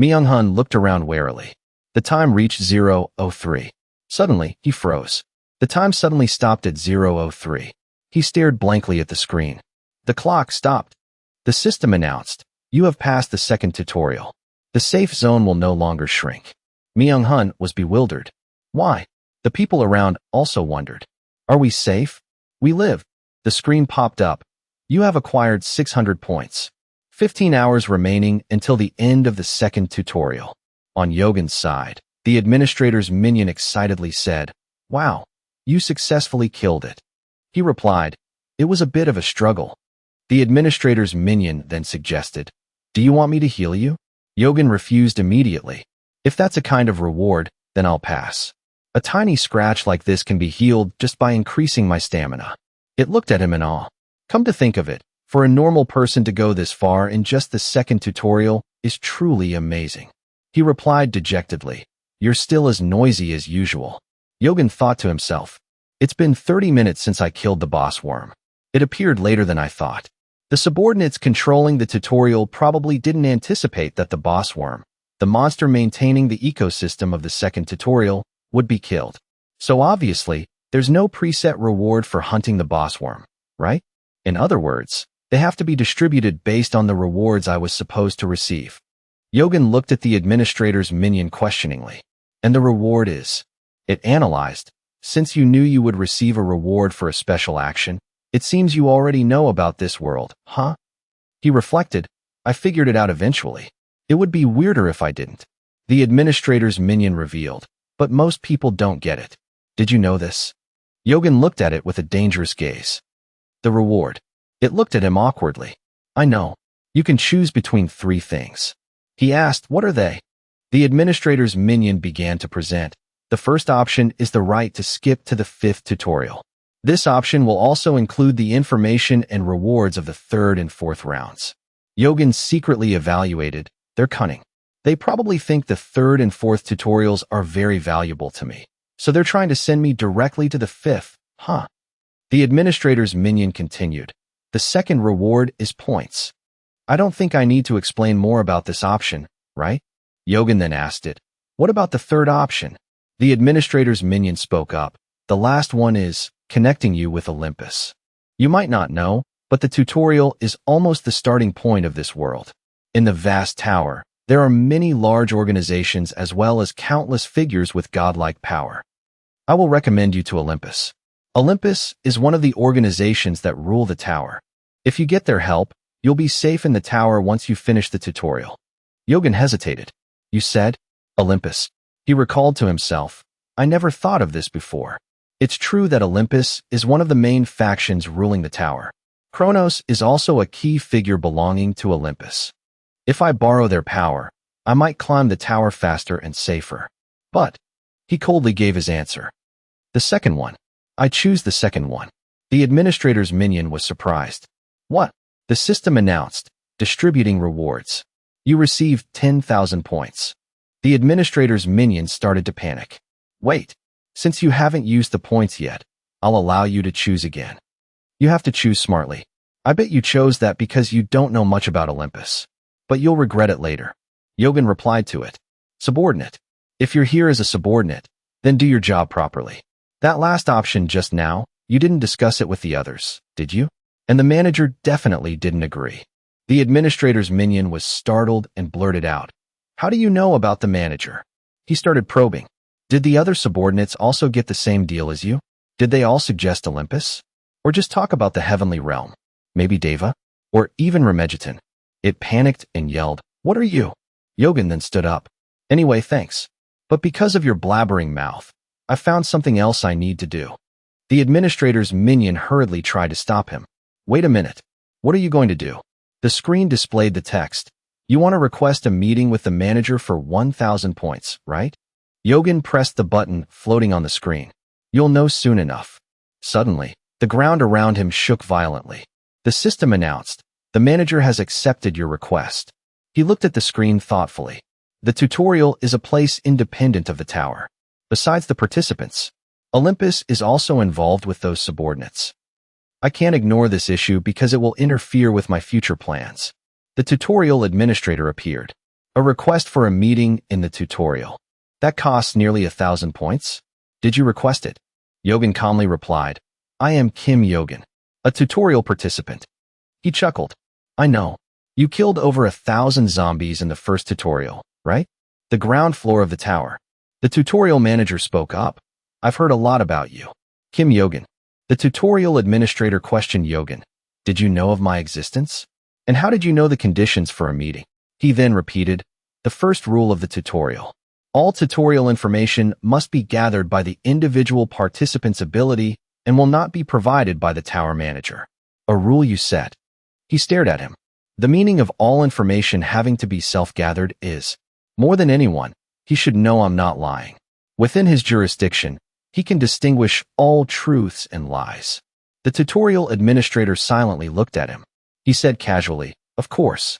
Myung-hun looked around warily. The time reached 0:03. Suddenly, he froze. The time suddenly stopped at 0:03. He stared blankly at the screen. The clock stopped. The system announced, you have passed the second tutorial. The safe zone will no longer shrink. Myung-hun was bewildered. Why? The people around also wondered. Are we safe? We live. The screen popped up. You have acquired 600 points. 15 hours remaining until the end of the second tutorial. On Yogan's side, the administrator's minion excitedly said, Wow, you successfully killed it. He replied, It was a bit of a struggle. The administrator's minion then suggested, Do you want me to heal you? Yogan refused immediately. If that's a kind of reward, then I'll pass. A tiny scratch like this can be healed just by increasing my stamina. It looked at him in awe. Come to think of it, for a normal person to go this far in just the second tutorial is truly amazing. He replied dejectedly, You're still as noisy as usual. Yogan thought to himself, It's been 30 minutes since I killed the boss worm. It appeared later than I thought. The subordinates controlling the tutorial probably didn't anticipate that the boss worm, the monster maintaining the ecosystem of the second tutorial, would be killed. So obviously, there's no preset reward for hunting the boss worm, right? In other words, they have to be distributed based on the rewards I was supposed to receive. Yogan looked at the administrator's minion questioningly. And the reward is? It analyzed. Since you knew you would receive a reward for a special action, it seems you already know about this world, huh? He reflected. I figured it out eventually. It would be weirder if I didn't. The administrator's minion revealed. But most people don't get it. Did you know this? Yogan looked at it with a dangerous gaze. The reward. It looked at him awkwardly. I know. You can choose between 3 things. He asked, what are they? The administrator's minion began to present. The first option is the right to skip to the 5th tutorial. This option will also include the information and rewards of the 3rd and 4th rounds. Yogan secretly evaluated. They're cunning. They probably think the third and fourth tutorials are very valuable to me. So they're trying to send me directly to the fifth, huh? The administrator's minion continued. The second reward is points. I don't think I need to explain more about this option, right? Yogan then asked it. What about the third option? The administrator's minion spoke up. The last one is connecting you with Olympus. You might not know, but the tutorial is almost the starting point of this world. In the vast tower, there are many large organizations as well as countless figures with godlike power. I will recommend you to Olympus. Olympus is one of the organizations that rule the tower. If you get their help, you'll be safe in the tower once you finish the tutorial. Yogan hesitated. You said, Olympus. He recalled to himself, I never thought of this before. It's true that Olympus is one of the main factions ruling the tower. Kronos is also a key figure belonging to Olympus. If I borrow their power, I might climb the tower faster and safer. But, he coldly gave his answer. The second one. I choose the second one. The administrator's minion was surprised. What? The system announced, distributing rewards. You received 10,000 points. The administrator's minion started to panic. Wait, since you haven't used the points yet, I'll allow you to choose again. You have to choose smartly. I bet you chose that because you don't know much about Olympus. But you'll regret it later. Yogan replied to it. Subordinate. If you're here as a subordinate, then do your job properly. That last option just now, you didn't discuss it with the others, did you? And the manager definitely didn't agree. The administrator's minion was startled and blurted out. How do you know about the manager? He started probing. Did the other subordinates also get the same deal as you? Did they all suggest Olympus? Or just talk about the heavenly realm? Maybe Deva? Or even Remegeton? It panicked and yelled, What are you? Yogan then stood up. Anyway, thanks. But because of your blabbering mouth, I found something else I need to do. The administrator's minion hurriedly tried to stop him. Wait a minute. What are you going to do? The screen displayed the text. You want to request a meeting with the manager for 1,000 points, right? Yogan pressed the button floating on the screen. You'll know soon enough. Suddenly, the ground around him shook violently. The system announced, the manager has accepted your request. He looked at the screen thoughtfully. The tutorial is a place independent of the tower. Besides the participants, Olympus is also involved with those subordinates. I can't ignore this issue because it will interfere with my future plans. The tutorial administrator appeared. A request for a meeting in the tutorial. That costs nearly 1,000 points. Did you request it? Yogan calmly replied, I am Kim Yogan, a tutorial participant. He chuckled. I know. You killed over 1,000 zombies in the first tutorial, right? The ground floor of the tower. The tutorial manager spoke up. I've heard a lot about you. Kim Yogan. The tutorial administrator questioned Yogan. Did you know of my existence? And how did you know the conditions for a meeting? He then repeated, the first rule of the tutorial. All tutorial information must be gathered by the individual participant's ability and will not be provided by the tower manager. A rule you set. He stared at him. The meaning of all information having to be self-gathered is, more than anyone, he should know I'm not lying. Within his jurisdiction, he can distinguish all truths and lies. The tutorial administrator silently looked at him. He said casually, of course.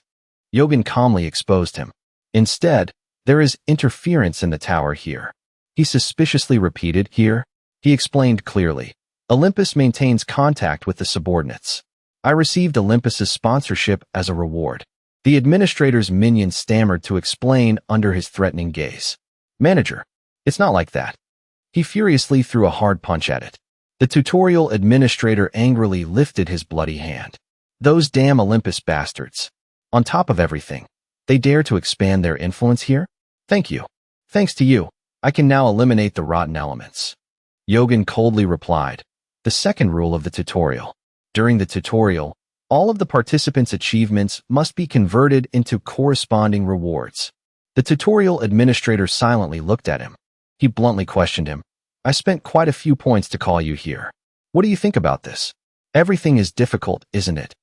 Yogan calmly exposed him. Instead, there is interference in the tower here. He suspiciously repeated, here. He explained clearly. Olympus maintains contact with the subordinates. I received Olympus's sponsorship as a reward. The administrator's minion stammered to explain under his threatening gaze. Manager, it's not like that. He furiously threw a hard punch at it. The tutorial administrator angrily lifted his bloody hand. Those damn Olympus bastards. On top of everything, they dare to expand their influence here? Thank you. Thanks to you, I can now eliminate the rotten elements. Yogan coldly replied. The second rule of the tutorial. During the tutorial, all of the participants' achievements must be converted into corresponding rewards. The tutorial administrator silently looked at him. He bluntly questioned him. I spent quite a few points to call you here. What do you think about this? Everything is difficult, isn't it?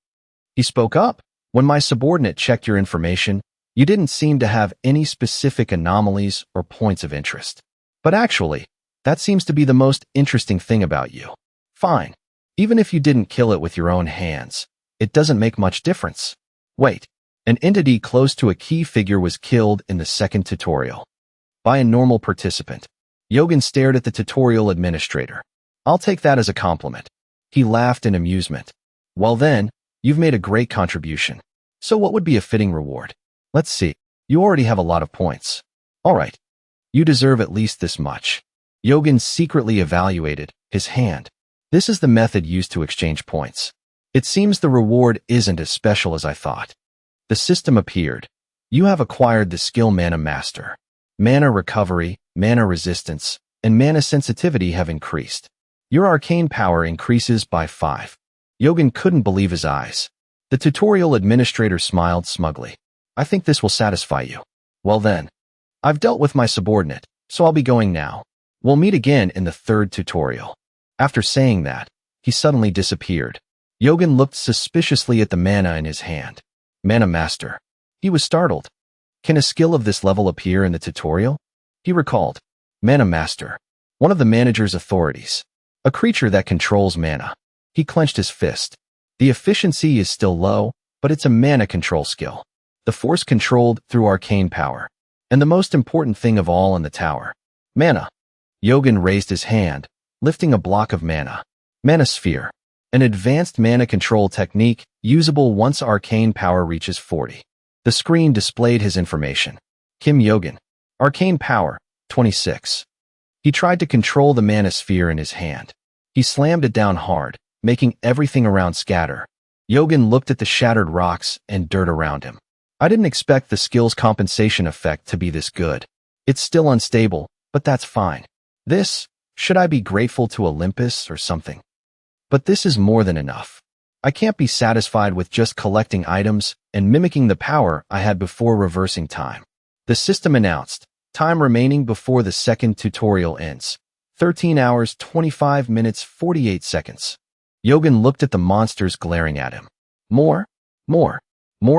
He spoke up. When my subordinate checked your information, you didn't seem to have any specific anomalies or points of interest. But actually, that seems to be the most interesting thing about you. Fine. Even if you didn't kill it with your own hands, it doesn't make much difference. Wait, An entity close to a key figure was killed in the second tutorial. By a normal participant. Yogan stared at the tutorial administrator. I'll take that as a compliment. He laughed in amusement. Well then, you've made a great contribution. So what would be a fitting reward? Let's see. You already have a lot of points. All right. You deserve at least this much. Yogan secretly evaluated his hand. This is the method used to exchange points. It seems the reward isn't as special as I thought. The system appeared. You have acquired the skill Mana Master. Mana recovery, mana resistance, and mana sensitivity have increased. Your arcane power increases by 5. Yogan couldn't believe his eyes. The tutorial administrator smiled smugly. I think this will satisfy you. Well then. I've dealt with my subordinate, so I'll be going now. We'll meet again in the third tutorial. After saying that, he suddenly disappeared. Yogan looked suspiciously at the mana in his hand. Mana Master. He was startled. Can a skill of this level appear in the tutorial? He recalled. Mana Master. One of the manager's authorities. A creature that controls mana. He clenched his fist. The efficiency is still low, but it's a mana control skill. The force controlled through arcane power. And the most important thing of all in the tower. Mana. Yogan raised his hand, lifting a block of mana. Mana Sphere. An advanced mana control technique, usable once arcane power reaches 40. The screen displayed his information. Kim Yogan. Arcane power, 26. He tried to control the mana sphere in his hand. He slammed it down hard, making everything around scatter. Yogan looked at the shattered rocks and dirt around him. I didn't expect the skill's compensation effect to be this good. It's still unstable, but that's fine. Should I be grateful to Olympus or something? But this is more than enough. I can't be satisfied with just collecting items and mimicking the power I had before reversing time. The system announced, time remaining before the second tutorial ends. 13 hours, 25 minutes, 48 seconds. Yogan looked at the monsters glaring at him. More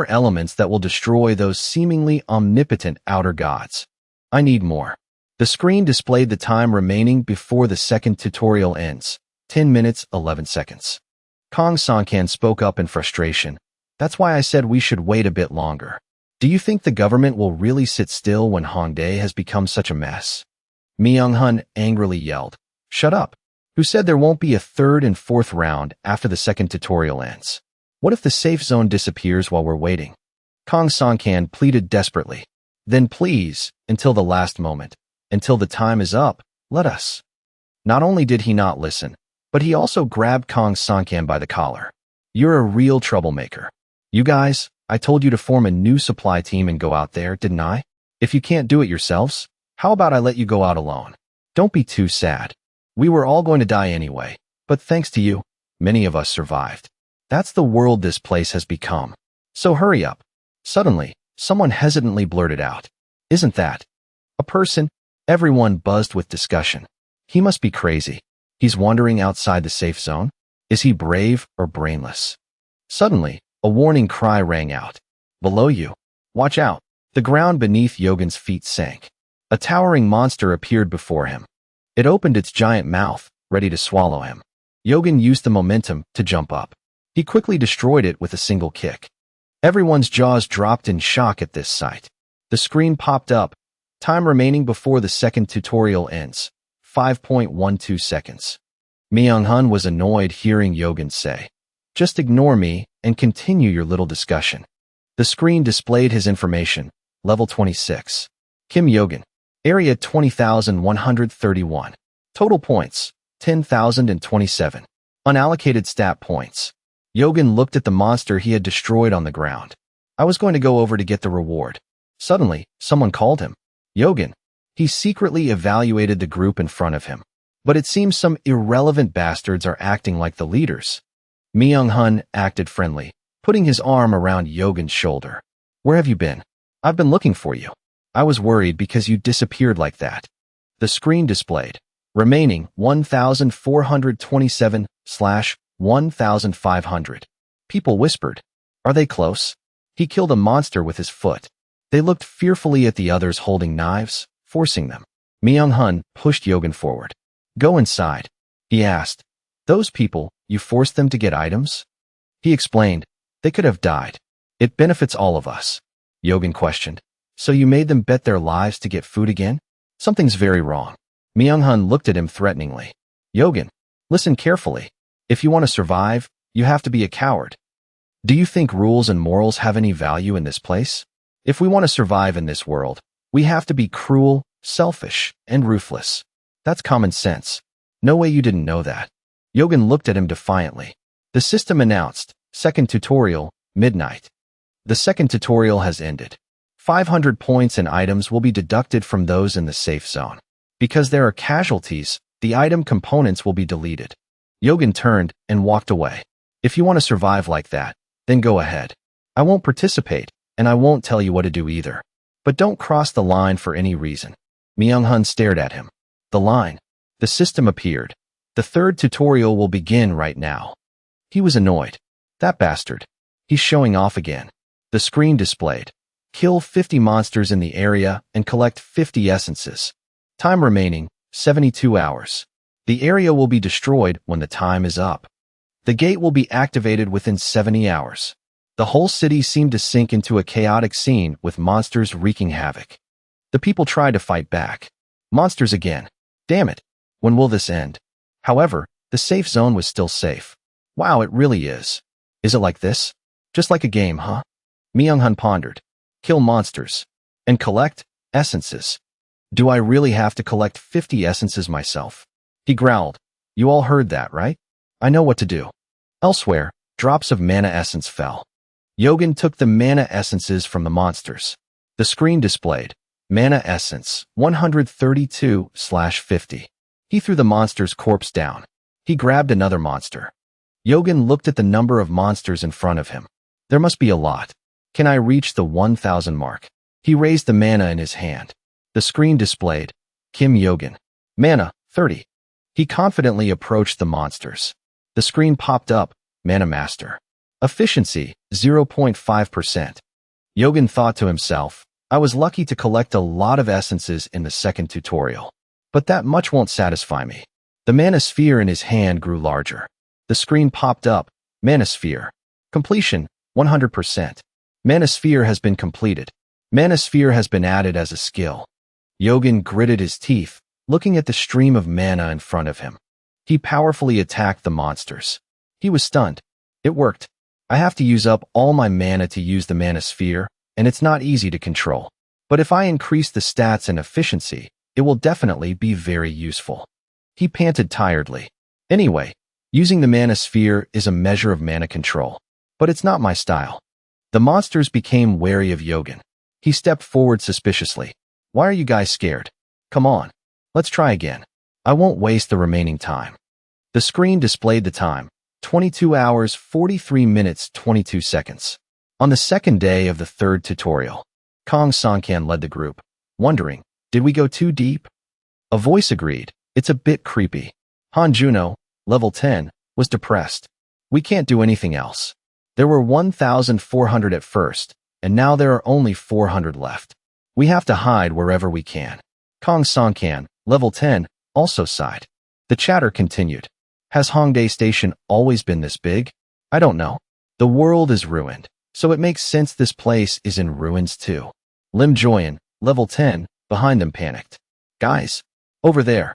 elements that will destroy those seemingly omnipotent outer gods. I need more. The screen displayed the time remaining before the second tutorial ends. 10 minutes, 11 seconds. Kong Sankan spoke up in frustration. That's why I said we should wait a bit longer. Do you think the government will really sit still when Hongdae has become such a mess? Myung-hun angrily yelled. Shut up. Who said there won't be a third and fourth round after the second tutorial ends? What if the safe zone disappears while we're waiting? Kong Sankan pleaded desperately. Then please, until the last moment, until the time is up, let us. Not only did he not listen, but he also grabbed Kong Sankan by the collar. You're a real troublemaker. You guys, I told you to form a new supply team and go out there, didn't I? If you can't do it yourselves, how about I let you go out alone? Don't be too sad. We were all going to die anyway, but thanks to you, many of us survived. That's the world this place has become. So hurry up. Suddenly, someone hesitantly blurted out. Isn't that a person? Everyone buzzed with discussion. He must be crazy. He's wandering outside the safe zone? Is he brave or brainless? Suddenly, a warning cry rang out. Below you. Watch out. The ground beneath Yogan's feet sank. A towering monster appeared before him. It opened its giant mouth, ready to swallow him. Yogan used the momentum to jump up. He quickly destroyed it with a single kick. Everyone's jaws dropped in shock at this sight. The screen popped up. Time remaining before the second tutorial ends. 5.12 seconds. Myung-hun was annoyed hearing Yogan say, just ignore me and continue your little discussion. The screen displayed his information. Level 26. Kim Yogan. Area 20,131. Total points. 10,027. Unallocated stat points. Yogan looked at the monster he had destroyed on the ground. I was going to go over to get the reward. Suddenly, someone called him. Yogan. He secretly evaluated the group in front of him. But it seems some irrelevant bastards are acting like the leaders. Myung-hun acted friendly, putting his arm around Yogan's shoulder. Where have you been? I've been looking for you. I was worried because you disappeared like that. The screen displayed. Remaining 1,427/1,500. People whispered. Are they close? He killed a monster with his foot. They looked fearfully at the others holding knives, forcing them. Myung-hun pushed Yogan forward. Go inside, he asked. Those people, you forced them to get items? He explained. They could have died. It benefits all of us. Yogan questioned. So you made them bet their lives to get food again? Something's very wrong. Myung-hun looked at him threateningly. Yogan, listen carefully. If you want to survive, you have to be a coward. Do you think rules and morals have any value in this place? If we want to survive in this world, we have to be cruel, selfish, and ruthless. That's common sense. No way you didn't know that. Yogan looked at him defiantly. The system announced, second tutorial, midnight. The second tutorial has ended. 500 points and items will be deducted from those in the safe zone. Because there are casualties, the item components will be deleted. Yogan turned and walked away. If you want to survive like that, then go ahead. I won't participate, and I won't tell you what to do either. But don't cross the line for any reason. Myung-hun stared at him. The line. The system appeared. The third tutorial will begin right now. He was annoyed. That bastard. He's showing off again. The screen displayed. Kill 50 monsters in the area and collect 50 essences. Time remaining, 72 hours. The area will be destroyed when the time is up. The gate will be activated within 70 hours. The whole city seemed to sink into a chaotic scene with monsters wreaking havoc. The people tried to fight back. Monsters again. Damn it. When will this end? However, the safe zone was still safe. Wow, it really is. Is it like this? Just like a game, huh? Myung-hun pondered. Kill monsters. And collect essences. Do I really have to collect 50 essences myself? He growled. You all heard that, right? I know what to do. Elsewhere, drops of mana essence fell. Yogan took the mana essences from the monsters. The screen displayed. Mana essence, 132/50. He threw the monster's corpse down. He grabbed another monster. Yogan looked at the number of monsters in front of him. There must be a lot. Can I reach the 1,000 mark? He raised the mana in his hand. The screen displayed. Kim Yogan. Mana, 30. He confidently approached the monsters. The screen popped up. Mana Master. Efficiency, 0.5%. Yogan thought to himself, I was lucky to collect a lot of essences in the second tutorial. But that much won't satisfy me. The mana sphere in his hand grew larger. The screen popped up. Mana sphere. Completion, 100%. Mana sphere has been completed. Mana sphere has been added as a skill. Yogan gritted his teeth, looking at the stream of mana in front of him. He powerfully attacked the monsters. He was stunned. It worked. I have to use up all my mana to use the mana sphere, and it's not easy to control. But if I increase the stats and efficiency, it will definitely be very useful. He panted tiredly. Anyway, using the mana sphere is a measure of mana control. But it's not my style. The monsters became wary of Yogan. He stepped forward suspiciously. Why are you guys scared? Come on. Let's try again. I won't waste the remaining time. The screen displayed the time. 22 hours, 43 minutes, 22 seconds. On the second day of the third tutorial, Kong Sankan led the group, wondering, did we go too deep? A voice agreed, it's a bit creepy. Han Juno, level 10, was depressed. We can't do anything else. There were 1,400 at first, and now there are only 400 left. We have to hide wherever we can. Kong Sankan, level 10, also sighed. The chatter continued. Has Hongdae Station always been this big? I don't know. The world is ruined, so it makes sense this place is in ruins too. Lim Joyan, level 10, behind them panicked. Guys, over there.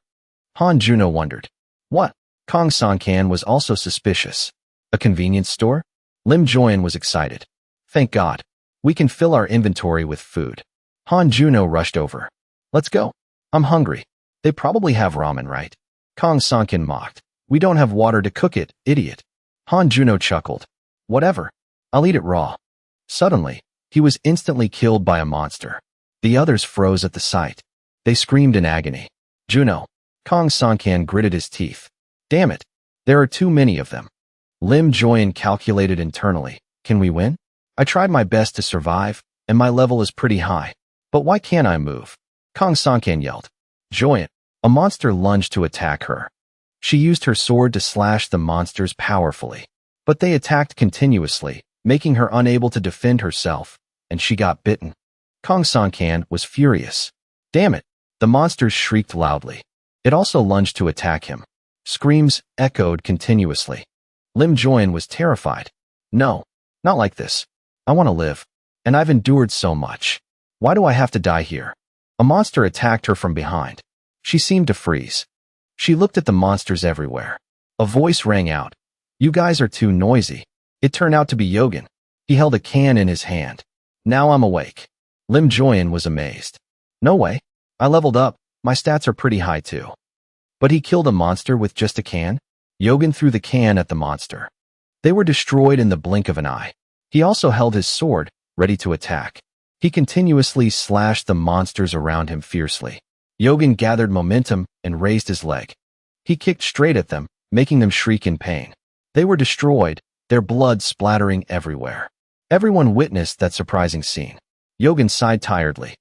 Han Juno wondered. What? Kong Sankan was also suspicious. A convenience store? Lim Joyan was excited. Thank God. We can fill our inventory with food. Han Juno rushed over. Let's go. I'm hungry. They probably have ramen, right? Kong Sankan mocked. We don't have water to cook it, idiot. Han Juno chuckled. Whatever. I'll eat it raw. Suddenly, he was instantly killed by a monster. The others froze at the sight. They screamed in agony. Juno. Kong Sankan gritted his teeth. Damn it. There are too many of them. Lim Joyan calculated internally. Can we win? I tried my best to survive, and my level is pretty high. But why can't I move? Kong Sankan yelled. Joyan. A monster lunged to attack her. She used her sword to slash the monsters powerfully. But they attacked continuously, making her unable to defend herself, and she got bitten. Kong Sankan was furious. Damn it! The monsters shrieked loudly. It also lunged to attack him. Screams echoed continuously. Lim Joyan was terrified. No, not like this. I want to live. And I've endured so much. Why do I have to die here? A monster attacked her from behind. She seemed to freeze. She looked at the monsters everywhere. A voice rang out. You guys are too noisy. It turned out to be Yogan. He held a can in his hand. Now I'm awake. Lim Joyan was amazed. No way. I leveled up. My stats are pretty high too. But he killed a monster with just a can? Yogan threw the can at the monster. They were destroyed in the blink of an eye. He also held his sword, ready to attack. He continuously slashed the monsters around him fiercely. Yogan gathered momentum and raised his leg. He kicked straight at them, making them shriek in pain. They were destroyed, their blood splattering everywhere. Everyone witnessed that surprising scene. Yogan sighed tiredly.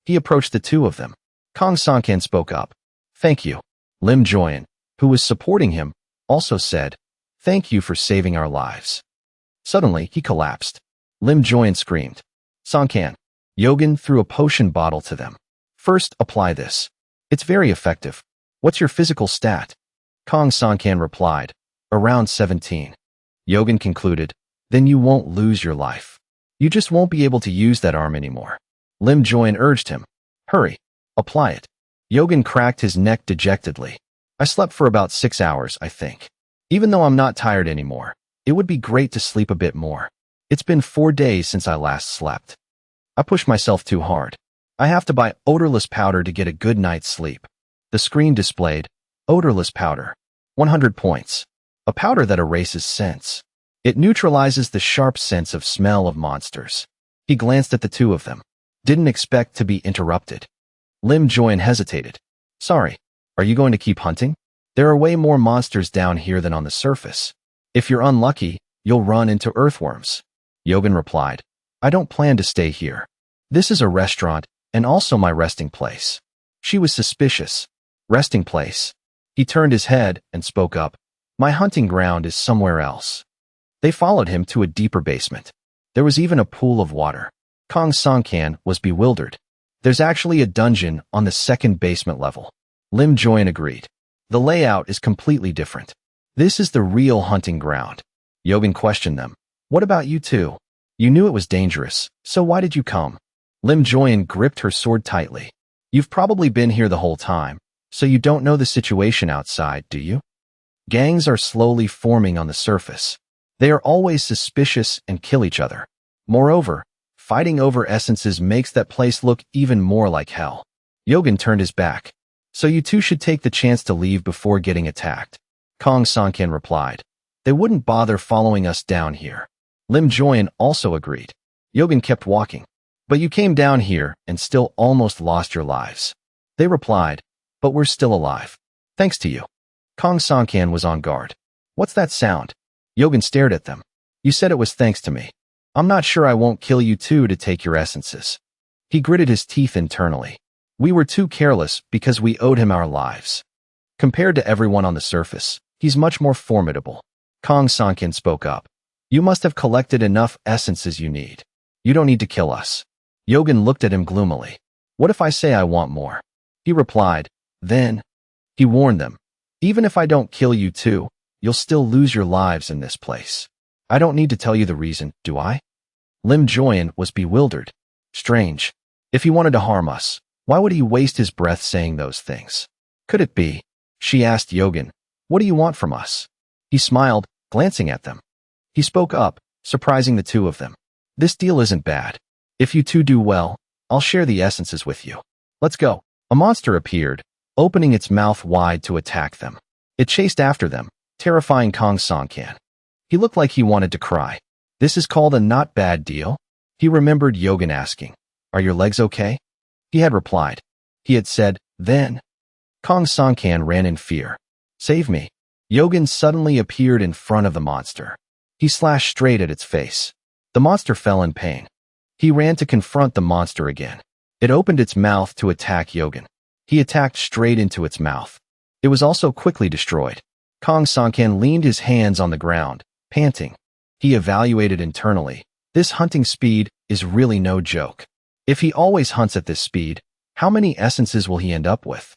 He approached the two of them. Kong Sankan spoke up. Thank you. Lim Joyan, who was supporting him, also said, Thank you for saving our lives. Suddenly, he collapsed. Lim Joyan screamed. Sankan. Yogan threw a potion bottle to them. First, apply this. It's very effective. What's your physical stat? Kong Sankan replied. Around 17. Yogan concluded. Then you won't lose your life. You just won't be able to use that arm anymore. Lim Joyan urged him. Hurry. Apply it. Yogan cracked his neck dejectedly. I slept for about 6 hours, I think. Even though I'm not tired anymore, it would be great to sleep a bit more. It's been 4 days since I last slept. I pushed myself too hard. I have to buy odorless powder to get a good night's sleep. The screen displayed, odorless powder. 100 points. A powder that erases scents. It neutralizes the sharp sense of smell of monsters. He glanced at the two of them. Didn't expect to be interrupted. Lim Joyan hesitated. Sorry, are you going to keep hunting? There are way more monsters down here than on the surface. If you're unlucky, you'll run into earthworms. Yogan replied. I don't plan to stay here. This is a restaurant and also my resting place. She was suspicious. Resting place. He turned his head and spoke up. My hunting ground is somewhere else. They followed him to a deeper basement. There was even a pool of water. Kong Sankan was bewildered. There's actually a dungeon on the second basement level. Lim Joyan agreed. The layout is completely different. This is the real hunting ground. Yogan questioned them. What about you two? You knew it was dangerous, so why did you come? Lim Joyan gripped her sword tightly. You've probably been here the whole time, so you don't know the situation outside, do you? Gangs are slowly forming on the surface. They are always suspicious and kill each other. Moreover, fighting over essences makes that place look even more like hell. Yogan turned his back. So you two should take the chance to leave before getting attacked. Kong Sankan replied. They wouldn't bother following us down here. Lim Joyan also agreed. Yogan kept walking. But you came down here and still almost lost your lives. They replied, but we're still alive. Thanks to you. Kong Sankan was on guard. What's that sound? Yogan stared at them. You said it was thanks to me. I'm not sure I won't kill you two to take your essences. He gritted his teeth internally. We were too careless because we owed him our lives. Compared to everyone on the surface, he's much more formidable. Kong Sankan spoke up. You must have collected enough essences you need. You don't need to kill us. Yogan looked at him gloomily. What if I say I want more? He replied, then. He warned them. Even if I don't kill you too, you'll still lose your lives in this place. I don't need to tell you the reason, do I? Lim Joyan was bewildered. Strange. If he wanted to harm us, why would he waste his breath saying those things? Could it be? She asked Yogan. What do you want from us? He smiled, glancing at them. He spoke up, surprising the two of them. This deal isn't bad. If you two do well, I'll share the essences with you. Let's go. A monster appeared, opening its mouth wide to attack them. It chased after them, terrifying Kong Sankan. He looked like he wanted to cry. This is called a not bad deal? He remembered Yogan asking, Are your legs okay? He had replied. He had said, then. Kong Sankan ran in fear. Save me. Yogan suddenly appeared in front of the monster. He slashed straight at its face. The monster fell in pain. He ran to confront the monster again. It opened its mouth to attack Yogan. He attacked straight into its mouth. It was also quickly destroyed. Kong Sankan leaned his hands on the ground, panting. He evaluated internally. This hunting speed is really no joke. If he always hunts at this speed, how many essences will he end up with?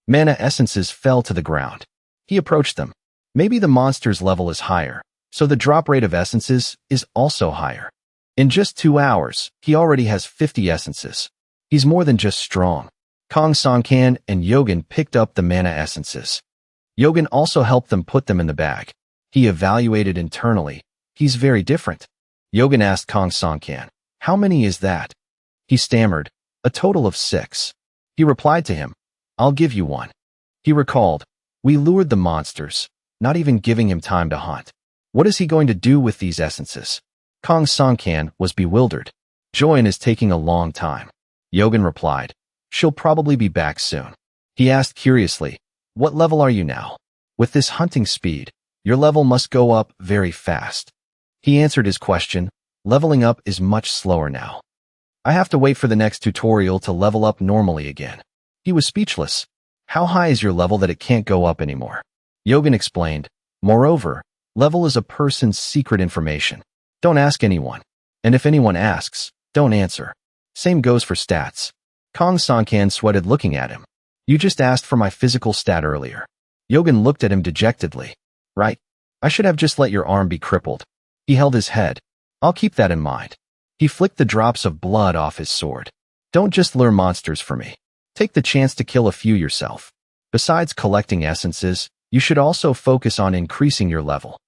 Mana essences fell to the ground. He approached them. Maybe the monster's level is higher, so the drop rate of essences is also higher. In just 2 hours, he already has 50 essences. He's more than just strong. Kong Songkan and Yogan picked up the mana essences. Yogan also helped them put them in the bag. He evaluated internally. He's very different. Yogan asked Kong Songkan, "How many is that?" He stammered, "A total of 6. He replied to him, "I'll give you one." He recalled, "We lured the monsters, not even giving him time to hunt. What is he going to do with these essences?" Kong Songkan was bewildered. "Join is taking a long time." Yogan replied, "She'll probably be back soon." He asked curiously, "What level are you now? With this hunting speed, your level must go up very fast." He answered his question, "Leveling up is much slower now. I have to wait for the next tutorial to level up normally again." He was speechless. "How high is your level that it can't go up anymore?" Yogan explained, "Moreover, level is a person's secret information. Don't ask anyone. And if anyone asks, don't answer. Same goes for stats." Kong Songkan sweated looking at him. "You just asked for my physical stat earlier." Yogan looked at him dejectedly. "Right. I should have just let your arm be crippled." He held his head. "I'll keep that in mind." He flicked the drops of blood off his sword. "Don't just lure monsters for me. Take the chance to kill a few yourself. Besides collecting essences, you should also focus on increasing your level."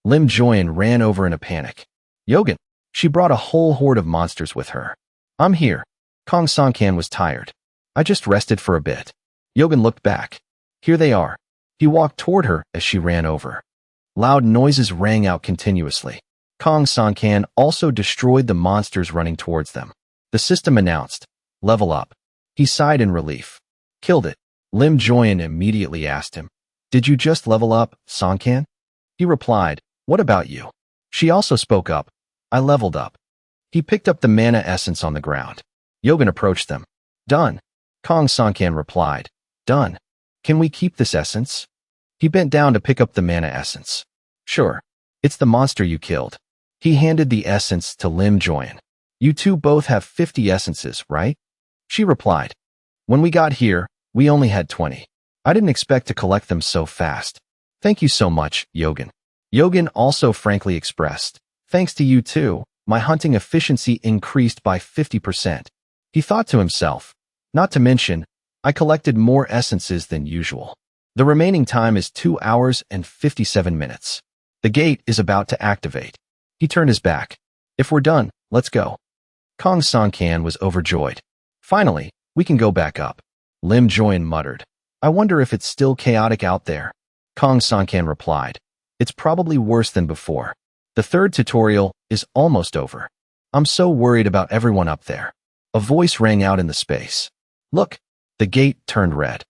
Lim Joyan ran over in a panic. "Yogan, she brought a whole horde of monsters with her." "I'm here." Kong Songkan was tired. "I just rested for a bit." Yogan looked back. "Here they are." He walked toward her as she ran over. Loud noises rang out continuously. Kong Songkan also destroyed the monsters running towards them. The system announced, "Level up." He sighed in relief. "Killed it." Lim Joyan immediately asked him, "Did you just level up, Songkan?" He replied, "What about you?" She also spoke up, "I leveled up." He picked up the mana essence on the ground. Yogan approached them. "Done." Kong Songkan replied, "Done. Can we keep this essence?" He bent down to pick up the mana essence. "Sure. It's the monster you killed." He handed the essence to Lim Joyan. "You two both have 50 essences, right?" She replied, "When we got here, we only had 20. I didn't expect to collect them so fast. Thank you so much, Yogan." Yogan also frankly expressed, "Thanks to you too, my hunting efficiency increased by 50%. He thought to himself, "Not to mention, I collected more essences than usual." The remaining time is 2 hours and 57 minutes. The gate is about to activate. He turned his back. "If we're done, let's go." Kong Songkan was overjoyed. "Finally, we can go back up." Lim Joyan muttered, "I wonder if it's still chaotic out there." Kong Songkan replied, "It's probably worse than before. The third tutorial is almost over. I'm so worried about everyone up there." A voice rang out in the space. "Look!" The gate turned red.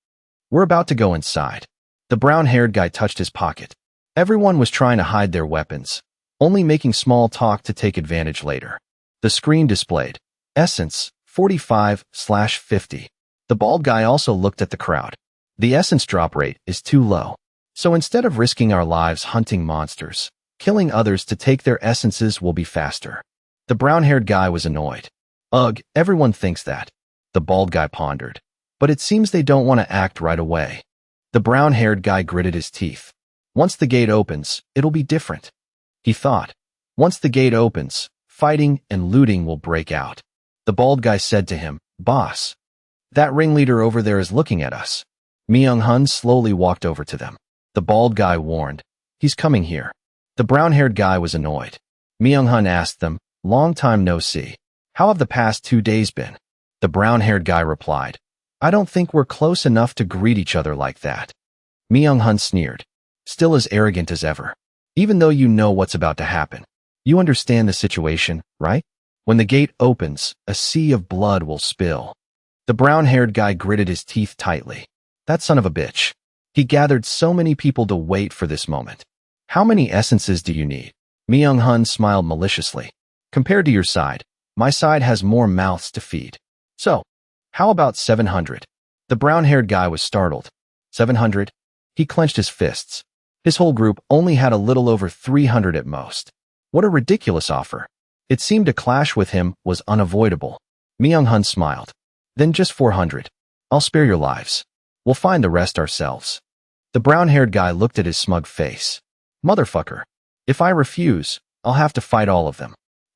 "We're about to go inside." The brown-haired guy touched his pocket. Everyone was trying to hide their weapons, only making small talk to take advantage later. The screen displayed, "Essence, 45/50. The bald guy also looked at the crowd. "The essence drop rate is too low. So instead of risking our lives hunting monsters, killing others to take their essences will be faster." The brown-haired guy was annoyed. "Ugh, everyone thinks that." The bald guy pondered. "But it seems they don't want to act right away." The brown-haired guy gritted his teeth. "Once the gate opens, it'll be different." He thought, "Once the gate opens, fighting and looting will break out." The bald guy said to him, "Boss, that ringleader over there is looking at us." Myung-hun slowly walked over to them. The bald guy warned, "He's coming here." The brown-haired guy was annoyed. Myung-hun asked them, "Long time no see. How have the past 2 days been?" The brown-haired guy replied, "I don't think we're close enough to greet each other like that." Myung-hun sneered, "Still as arrogant as ever. Even though you know what's about to happen. You understand the situation, right? When the gate opens, a sea of blood will spill." The brown-haired guy gritted his teeth tightly. That son of a bitch. He gathered so many people to wait for this moment. "How many essences do you need?" Myung-hun smiled maliciously. "Compared to your side, my side has more mouths to feed. So, how about 700? The brown-haired guy was startled. 700? He clenched his fists. His whole group only had a little over 300 at most. What a ridiculous offer. It seemed to clash with him was unavoidable. Myung-hun smiled. "Then just 400. I'll spare your lives. We'll find the rest ourselves." The brown-haired guy looked at his smug face. "Motherfucker. If I refuse, I'll have to fight all of them."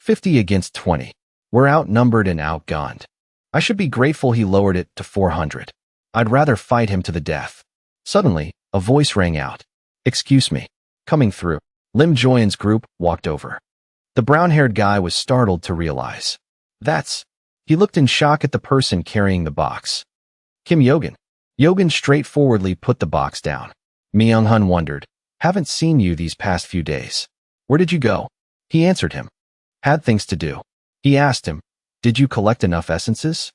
50 against 20. We're outnumbered and outgunned. I should be grateful he lowered it to 400. I'd rather fight him to the death. Suddenly, a voice rang out. Excuse me. Coming through. Lim Joyan's group walked over. The brown-haired guy was startled to realize. That's... He looked in shock at the person carrying the box. Kim Yogan. Yogan straightforwardly put the box down. Myung-hun wondered. Haven't seen you these past few days. Where did you go? He answered him. Had things to do. He asked him. Did you collect enough essences?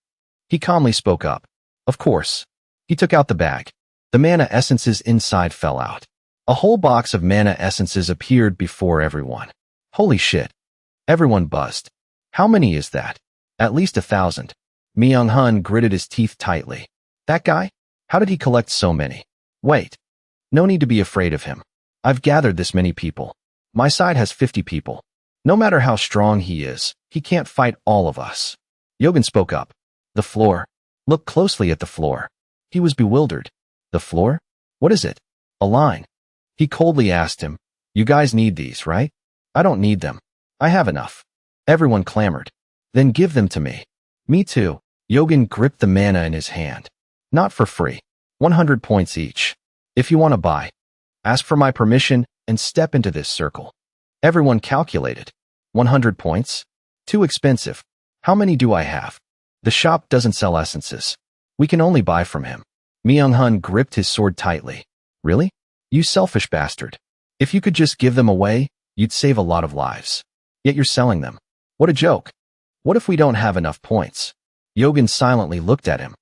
He calmly spoke up. Of course. He took out the bag. The mana essences inside fell out. A whole box of mana essences appeared before everyone. Holy shit. Everyone buzzed. How many is that? At least 1,000. Myung-hun gritted his teeth tightly. That guy? How did he collect so many? Wait. No need to be afraid of him. I've gathered this many people. My side has 50 people. No matter how strong he is, he can't fight all of us. Yogan spoke up. The floor. Look closely at the floor. He was bewildered. The floor? What is it? A line. He coldly asked him. You guys need these, right? I don't need them. I have enough. Everyone clamored. Then give them to me. Me too. Yogan gripped the mana in his hand. Not for free. 100 points each. If you want to buy, ask for my permission and step into this circle. Everyone calculated. 100 points? Too expensive. How many do I have? The shop doesn't sell essences. We can only buy from him. Myung-hun gripped his sword tightly. Really? You selfish bastard. If you could just give them away, you'd save a lot of lives. Yet you're selling them. What a joke. What if we don't have enough points? Yogan silently looked at him.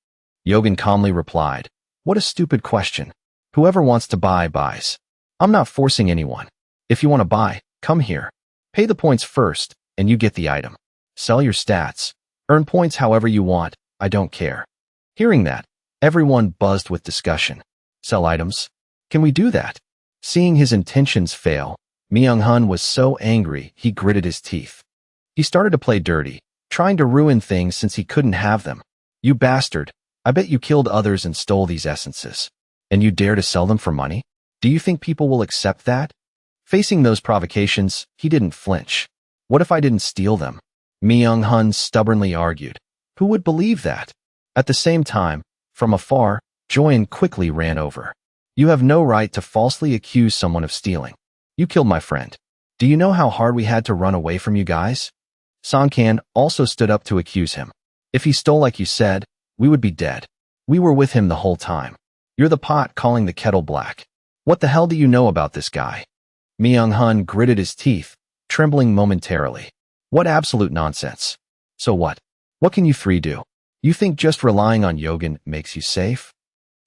Yogan calmly replied. What a stupid question. Whoever wants to buy, buys. I'm not forcing anyone. If you want to buy, come here. Pay the points first, and you get the item. Sell your stats. Earn points however you want, I don't care. Hearing that, everyone buzzed with discussion. Sell items? Can we do that? Seeing his intentions fail, Myung-hun was so angry he gritted his teeth. He started to play dirty, trying to ruin things since he couldn't have them. You bastard, I bet you killed others and stole these essences. And you dare to sell them for money? Do you think people will accept that? Facing those provocations, he didn't flinch. What if I didn't steal them? Myung-hun stubbornly argued. Who would believe that? At the same time, from afar, Joyan quickly ran over. You have no right to falsely accuse someone of stealing. You killed my friend. Do you know how hard we had to run away from you guys? Songkan also stood up to accuse him. If he stole like you said, we would be dead. We were with him the whole time. You're the pot calling the kettle black. What the hell do you know about this guy? Myung-hun gritted his teeth, trembling momentarily. What absolute nonsense. So what? What can you three do? You think just relying on Yogan makes you safe?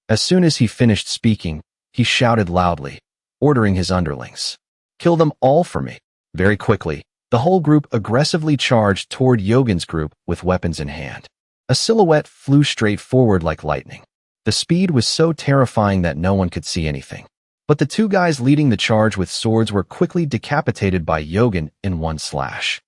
As soon as he finished speaking, he shouted loudly, ordering his underlings. Kill them all for me. Very quickly, the whole group aggressively charged toward Yogan's group with weapons in hand. A silhouette flew straight forward like lightning. The speed was so terrifying that no one could see anything. But the two guys leading the charge with swords were quickly decapitated by Yogan in one slash.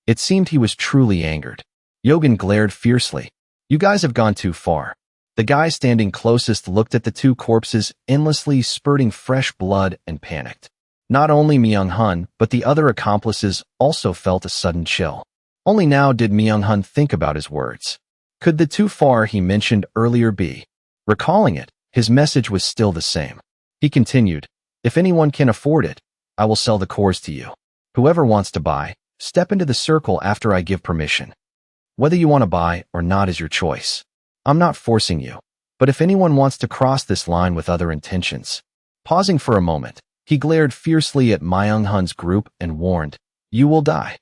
It seemed he was truly angered. Yogan glared fiercely. You guys have gone too far. The guy standing closest looked at the two corpses endlessly spurting fresh blood and panicked. Not only Myung-hun, but the other accomplices also felt a sudden chill. Only now did Myung-hun think about his words. Could the too far he mentioned earlier be? Recalling it, his message was still the same. He continued, if anyone can afford it, I will sell the cores to you. Whoever wants to buy, step into the circle after I give permission. Whether you want to buy or not is your choice. I'm not forcing you. But if anyone wants to cross this line with other intentions. Pausing for a moment, he glared fiercely at Myung-hun's group and warned, you will die.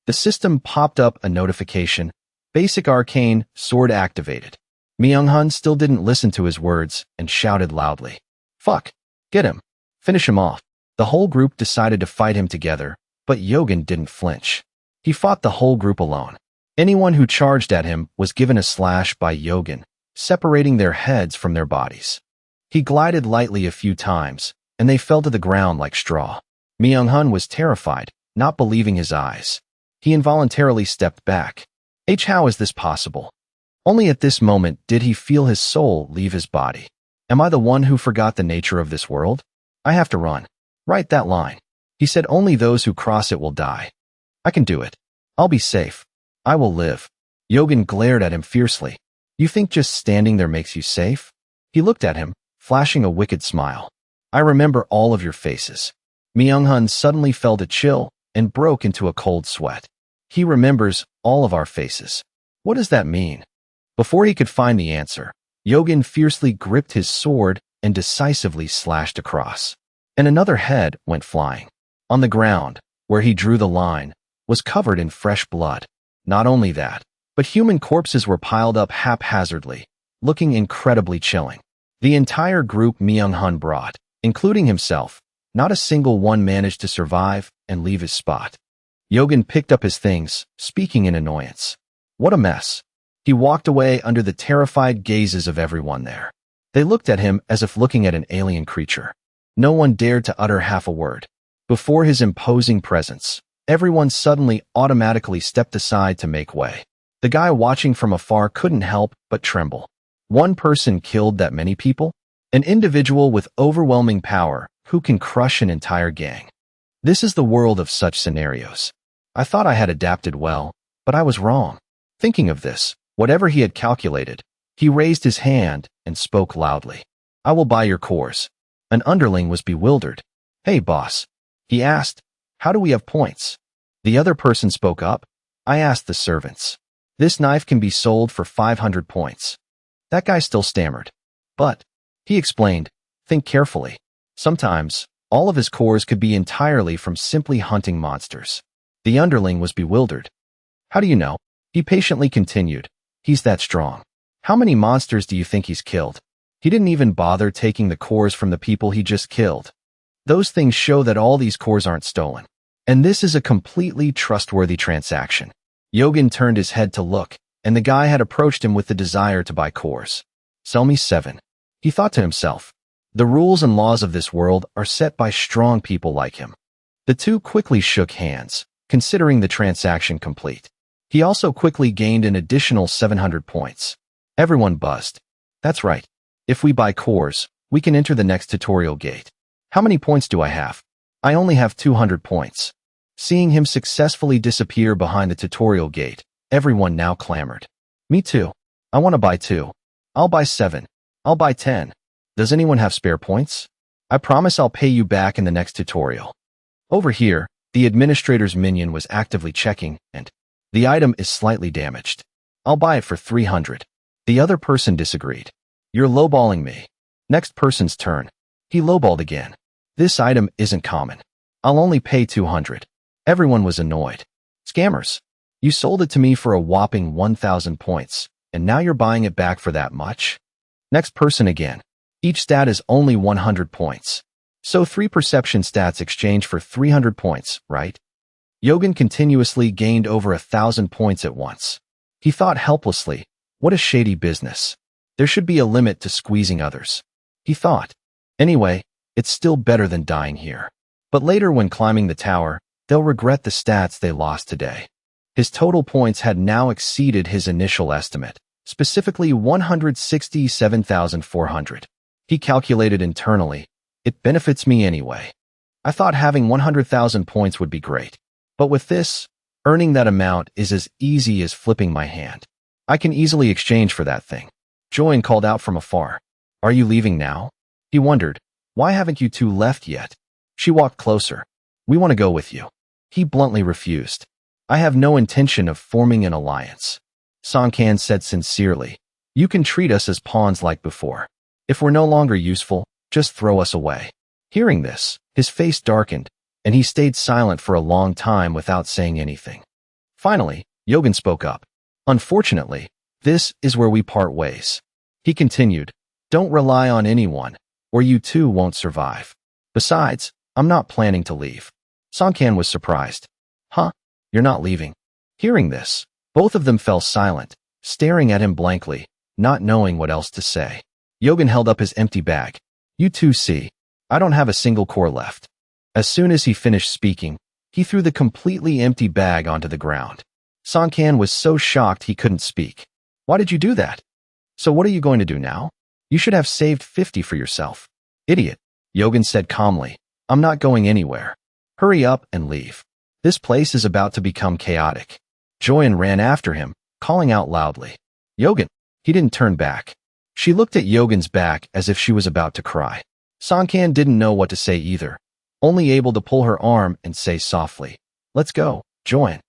The system popped up a notification. Basic arcane sword activated. Myung-hun still didn't listen to his words and shouted loudly. Fuck. Get him. Finish him off. The whole group decided to fight him together, but Yogan didn't flinch. He fought the whole group alone. Anyone who charged at him was given a slash by Yogan, separating their heads from their bodies. He glided lightly a few times, and they fell to the ground like straw. Myung-hun was terrified, not believing his eyes. He involuntarily stepped back. How is this possible? Only at this moment did he feel his soul leave his body. Am I the one who forgot the nature of this world? I have to run. Write that line. He said only those who cross it will die. I can do it. I'll be safe. I will live. Yogan glared at him fiercely. You think just standing there makes you safe? He looked at him, flashing a wicked smile. I remember all of your faces. Myung-hun suddenly felt a chill and broke into a cold sweat. He remembers all of our faces. What does that mean? Before he could find the answer, Yogan fiercely gripped his sword and decisively slashed across. And another head went flying. On the ground, where he drew the line, was covered in fresh blood. Not only that, but human corpses were piled up haphazardly, looking incredibly chilling. The entire group Myung-hun brought, including himself, not a single one managed to survive and leave his spot. Yogan picked up his things, speaking in annoyance. What a mess. He walked away under the terrified gazes of everyone there. They looked at him as if looking at an alien creature. No one dared to utter half a word. Before his imposing presence, everyone suddenly automatically stepped aside to make way. The guy watching from afar couldn't help but tremble. One person killed that many people? An individual with overwhelming power who can crush an entire gang. This is the world of such scenarios. I thought I had adapted well, but I was wrong. Thinking of this, whatever he had calculated, he raised his hand and spoke loudly. I will buy your cores. An underling was bewildered. Hey, boss. He asked, how do we have points? The other person spoke up. I asked the servants. This knife can be sold for 500 points. That guy still stammered. But, he explained, think carefully. Sometimes, all of his cores could be entirely from simply hunting monsters. The underling was bewildered. How do you know? He patiently continued. He's that strong. How many monsters do you think he's killed? He didn't even bother taking the cores from the people he just killed. Those things show that all these cores aren't stolen. And this is a completely trustworthy transaction. Yogan turned his head to look, and the guy had approached him with the desire to buy cores. Sell me 7. He thought to himself. The rules and laws of this world are set by strong people like him. The two quickly shook hands, considering the transaction complete. He also quickly gained an additional 700 points. Everyone buzzed. That's right. If we buy cores, we can enter the next tutorial gate. How many points do I have? I only have 200 points. Seeing him successfully disappear behind the tutorial gate, everyone now clamored. Me too. I want to buy 2. I'll buy 7. I'll buy 10. Does anyone have spare points? I promise I'll pay you back in the next tutorial. Over here, the administrator's minion was actively checking, and the item is slightly damaged. I'll buy it for 300. The other person disagreed. You're lowballing me. Next person's turn. He lowballed again. This item isn't common. I'll only pay 200. Everyone was annoyed. Scammers. You sold it to me for a whopping 1,000 points, and now you're buying it back for that much? Next person again. Each stat is only 100 points. So 3 perception stats exchange for 300 points, right? Yogan continuously gained over 1,000 points at once. He thought helplessly, what a shady business. There should be a limit to squeezing others. He thought. Anyway, it's still better than dying here. But later when climbing the tower, they'll regret the stats they lost today. His total points had now exceeded his initial estimate, specifically 167,400. He calculated internally, it benefits me anyway. I thought having 100,000 points would be great. But with this, earning that amount is as easy as flipping my hand. I can easily exchange for that thing. Join called out from afar. Are you leaving now? He wondered, why haven't you two left yet? She walked closer. We want to go with you. He bluntly refused. I have no intention of forming an alliance. Song-kan said sincerely. You can treat us as pawns like before. If we're no longer useful, just throw us away. Hearing this, his face darkened, and he stayed silent for a long time without saying anything. Finally, Yogan spoke up. Unfortunately, this is where we part ways. He continued, don't rely on anyone, or you too won't survive. Besides, I'm not planning to leave. Song-kan was surprised. Huh? You're not leaving? Hearing this, both of them fell silent, staring at him blankly, not knowing what else to say. Yogan held up his empty bag. You two see, I don't have a single core left. As soon as he finished speaking, he threw the completely empty bag onto the ground. Song-kan was so shocked he couldn't speak. Why did you do that? So what are you going to do now? You should have saved 50 for yourself. Idiot, Yogan said calmly. I'm not going anywhere. Hurry up and leave. This place is about to become chaotic. Joyan ran after him, calling out loudly. Yogan! He didn't turn back. She looked at Yogan's back as if she was about to cry. Sankan didn't know what to say either, only able to pull her arm and say softly, "Let's go, Joyan."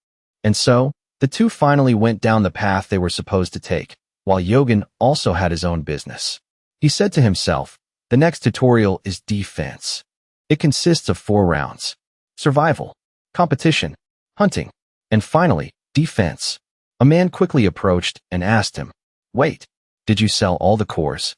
And so, the two finally went down the path they were supposed to take, while Yogan also had his own business. He said to himself, the next tutorial is defense. It consists of 4 rounds. Survival, competition, hunting, and finally, defense. A man quickly approached and asked him, "Wait, did you sell all the cores?"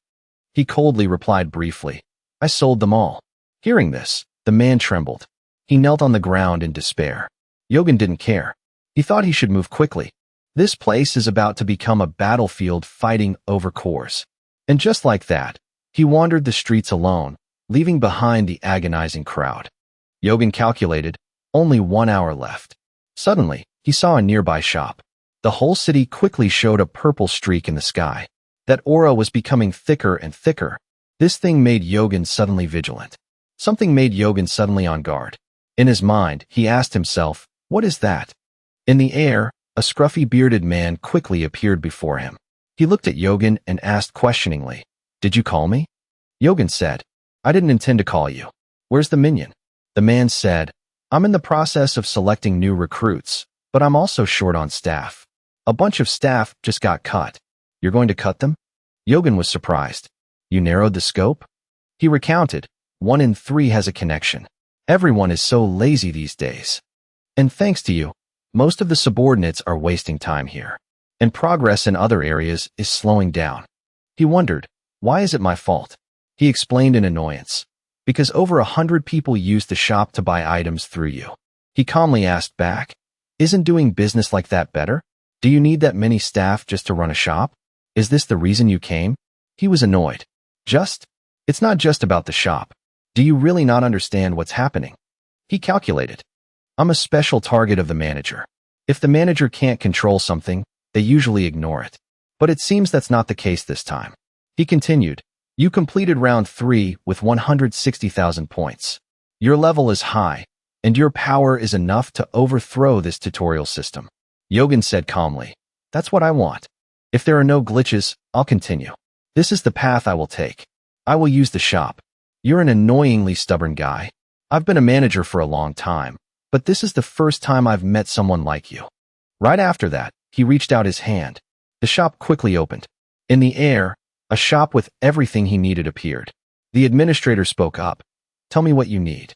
He coldly replied briefly, "I sold them all." Hearing this, the man trembled. He knelt on the ground in despair. Yogan didn't care. He thought he should move quickly. This place is about to become a battlefield fighting over cores. And just like that, he wandered the streets alone, leaving behind the agonizing crowd. Yogan calculated, only 1 hour left. Suddenly, he saw a nearby shop. The whole city quickly showed a purple streak in the sky. That aura was becoming thicker and thicker. This thing made Yogan suddenly vigilant. Something made Yogan suddenly on guard. In his mind, he asked himself, what is that? In the air, a scruffy bearded man quickly appeared before him. He looked at Yogan and asked questioningly, "Did you call me?" Yogan said, "I didn't intend to call you. Where's the minion?" The man said, "I'm in the process of selecting new recruits, but I'm also short on staff. A bunch of staff just got cut. You're going to cut them?" Yogan was surprised. "You narrowed the scope?" He recounted, 1 in 3 has a connection. Everyone is so lazy these days. And thanks to you, most of the subordinates are wasting time here. And progress in other areas is slowing down. He wondered, why is it my fault? He explained in annoyance. Because over 100 people used the shop to buy items through you. He calmly asked back, "Isn't doing business like that better? Do you need that many staff just to run a shop? Is this the reason you came?" He was annoyed. It's not just about the shop. Do you really not understand what's happening? He calculated. I'm a special target of the manager. If the manager can't control something, they usually ignore it. But it seems that's not the case this time. He continued, "You completed round 3 with 160,000 points. Your level is high, and your power is enough to overthrow this tutorial system." Yogan said calmly, "That's what I want. If there are no glitches, I'll continue. This is the path I will take. I will use the shop. You're an annoyingly stubborn guy. I've been a manager for a long time, but this is the first time I've met someone like you." Right after that, he reached out his hand. The shop quickly opened. In the air, a shop with everything he needed appeared. The administrator spoke up. "Tell me what you need."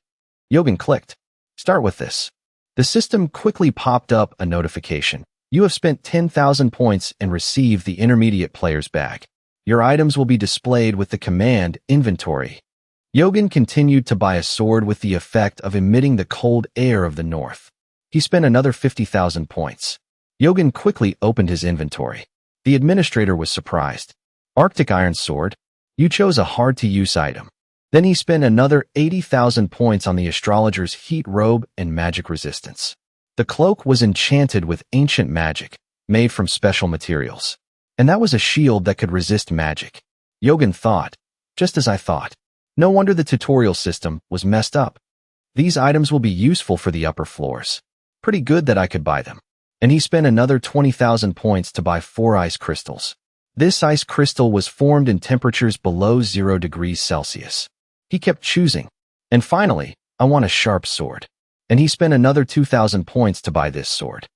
Yogan clicked. "Start with this." The system quickly popped up a notification. "You have spent 10,000 points and received the intermediate player's bag. Your items will be displayed with the command inventory." Yogan continued to buy a sword with the effect of emitting the cold air of the north. He spent another 50,000 points. Yogan quickly opened his inventory. The administrator was surprised. "Arctic Iron Sword? You chose a hard-to-use item." Then he spent another 80,000 points on the astrologer's heat robe and magic resistance. The cloak was enchanted with ancient magic, made from special materials. And that was a shield that could resist magic. Yogan thought, just as I thought. No wonder the tutorial system was messed up. These items will be useful for the upper floors. Pretty good that I could buy them. And he spent another 20,000 points to buy 4 ice crystals. This ice crystal was formed in temperatures below 0 degrees Celsius. He kept choosing. And finally, I want a sharp sword. And he spent another 2,000 points to buy this sword.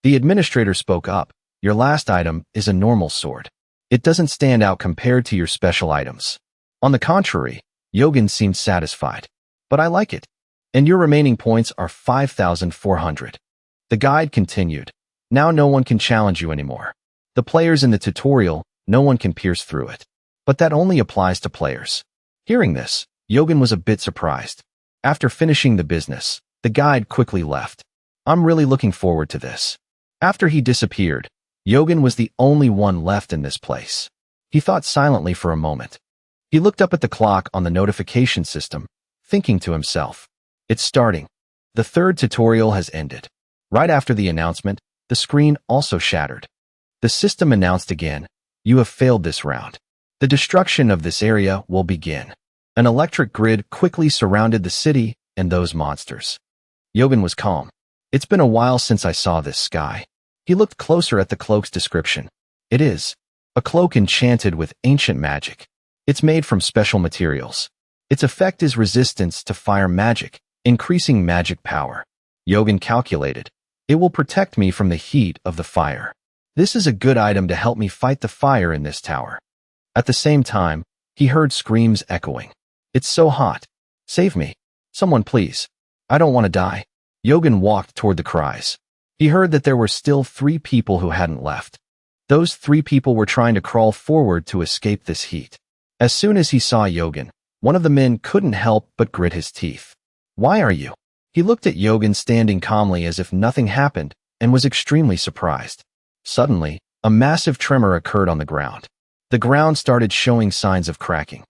The administrator spoke up. "Your last item is a normal sword. It doesn't stand out compared to your special items." On the contrary, Yogan seemed satisfied. "But I like it. And your remaining points are 5,400. The guide continued. "Now no one can challenge you anymore. The players in the tutorial, no one can pierce through it. But that only applies to players." Hearing this, Yogan was a bit surprised. After finishing the business, the guide quickly left. "I'm really looking forward to this." After he disappeared, Yogan was the only one left in this place. He thought silently for a moment. He looked up at the clock on the notification system, thinking to himself, "It's starting. The 3rd tutorial has ended." Right after the announcement, the screen also shattered. The system announced again, "You have failed this round. The destruction of this area will begin." An electric grid quickly surrounded the city and those monsters. Yogan was calm. "It's been a while since I saw this sky." He looked closer at the cloak's description. It is a cloak enchanted with ancient magic. It's made from special materials. Its effect is resistance to fire magic, increasing magic power. Yogen calculated. It will protect me from the heat of the fire. This is a good item to help me fight the fire in this tower. At the same time, he heard screams echoing. It's so hot. Save me. Someone please. I don't want to die. Yogen walked toward the cries. He heard that there were still 3 people who hadn't left. Those 3 people were trying to crawl forward to escape this heat. As soon as he saw Yogen, one of the men couldn't help but grit his teeth. Why are you? He looked at Yogen standing calmly as if nothing happened and was extremely surprised. Suddenly, a massive tremor occurred on the ground. The ground started showing signs of cracking.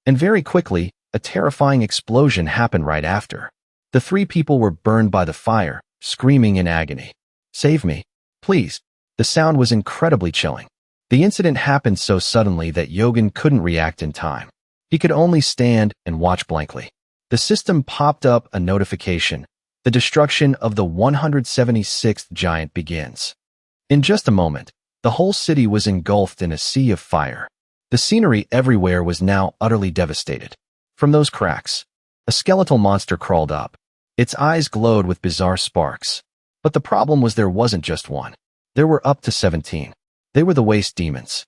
And very quickly, a terrifying explosion happened right after. The 3 people were burned by the fire, screaming in agony. Save me, please. The sound was incredibly chilling. The incident happened so suddenly that Yogen couldn't react in time. He could only stand and watch blankly. The system popped up a notification. The destruction of the 176th giant begins. In just a moment, the whole city was engulfed in a sea of fire. The scenery everywhere was now utterly devastated. From those cracks, a skeletal monster crawled up. Its eyes glowed with bizarre sparks. But the problem was there wasn't just one. There were up to 17. They were the waste demons.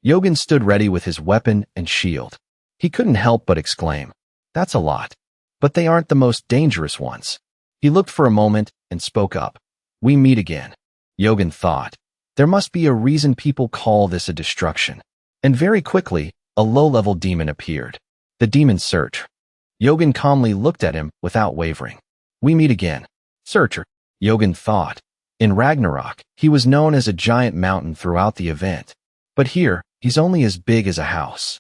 Yogen stood ready with his weapon and shield. He couldn't help but exclaim, "That's a lot. But they aren't the most dangerous ones." He looked for a moment and spoke up. "We meet again." Yogen thought, there must be a reason people call this a destruction. And very quickly, a low-level demon appeared. The demon Searcher. Yogen calmly looked at him without wavering. "We meet again." Searcher, Yogen thought. In Ragnarok, he was known as a giant mountain throughout the event. But here, he's only as big as a house.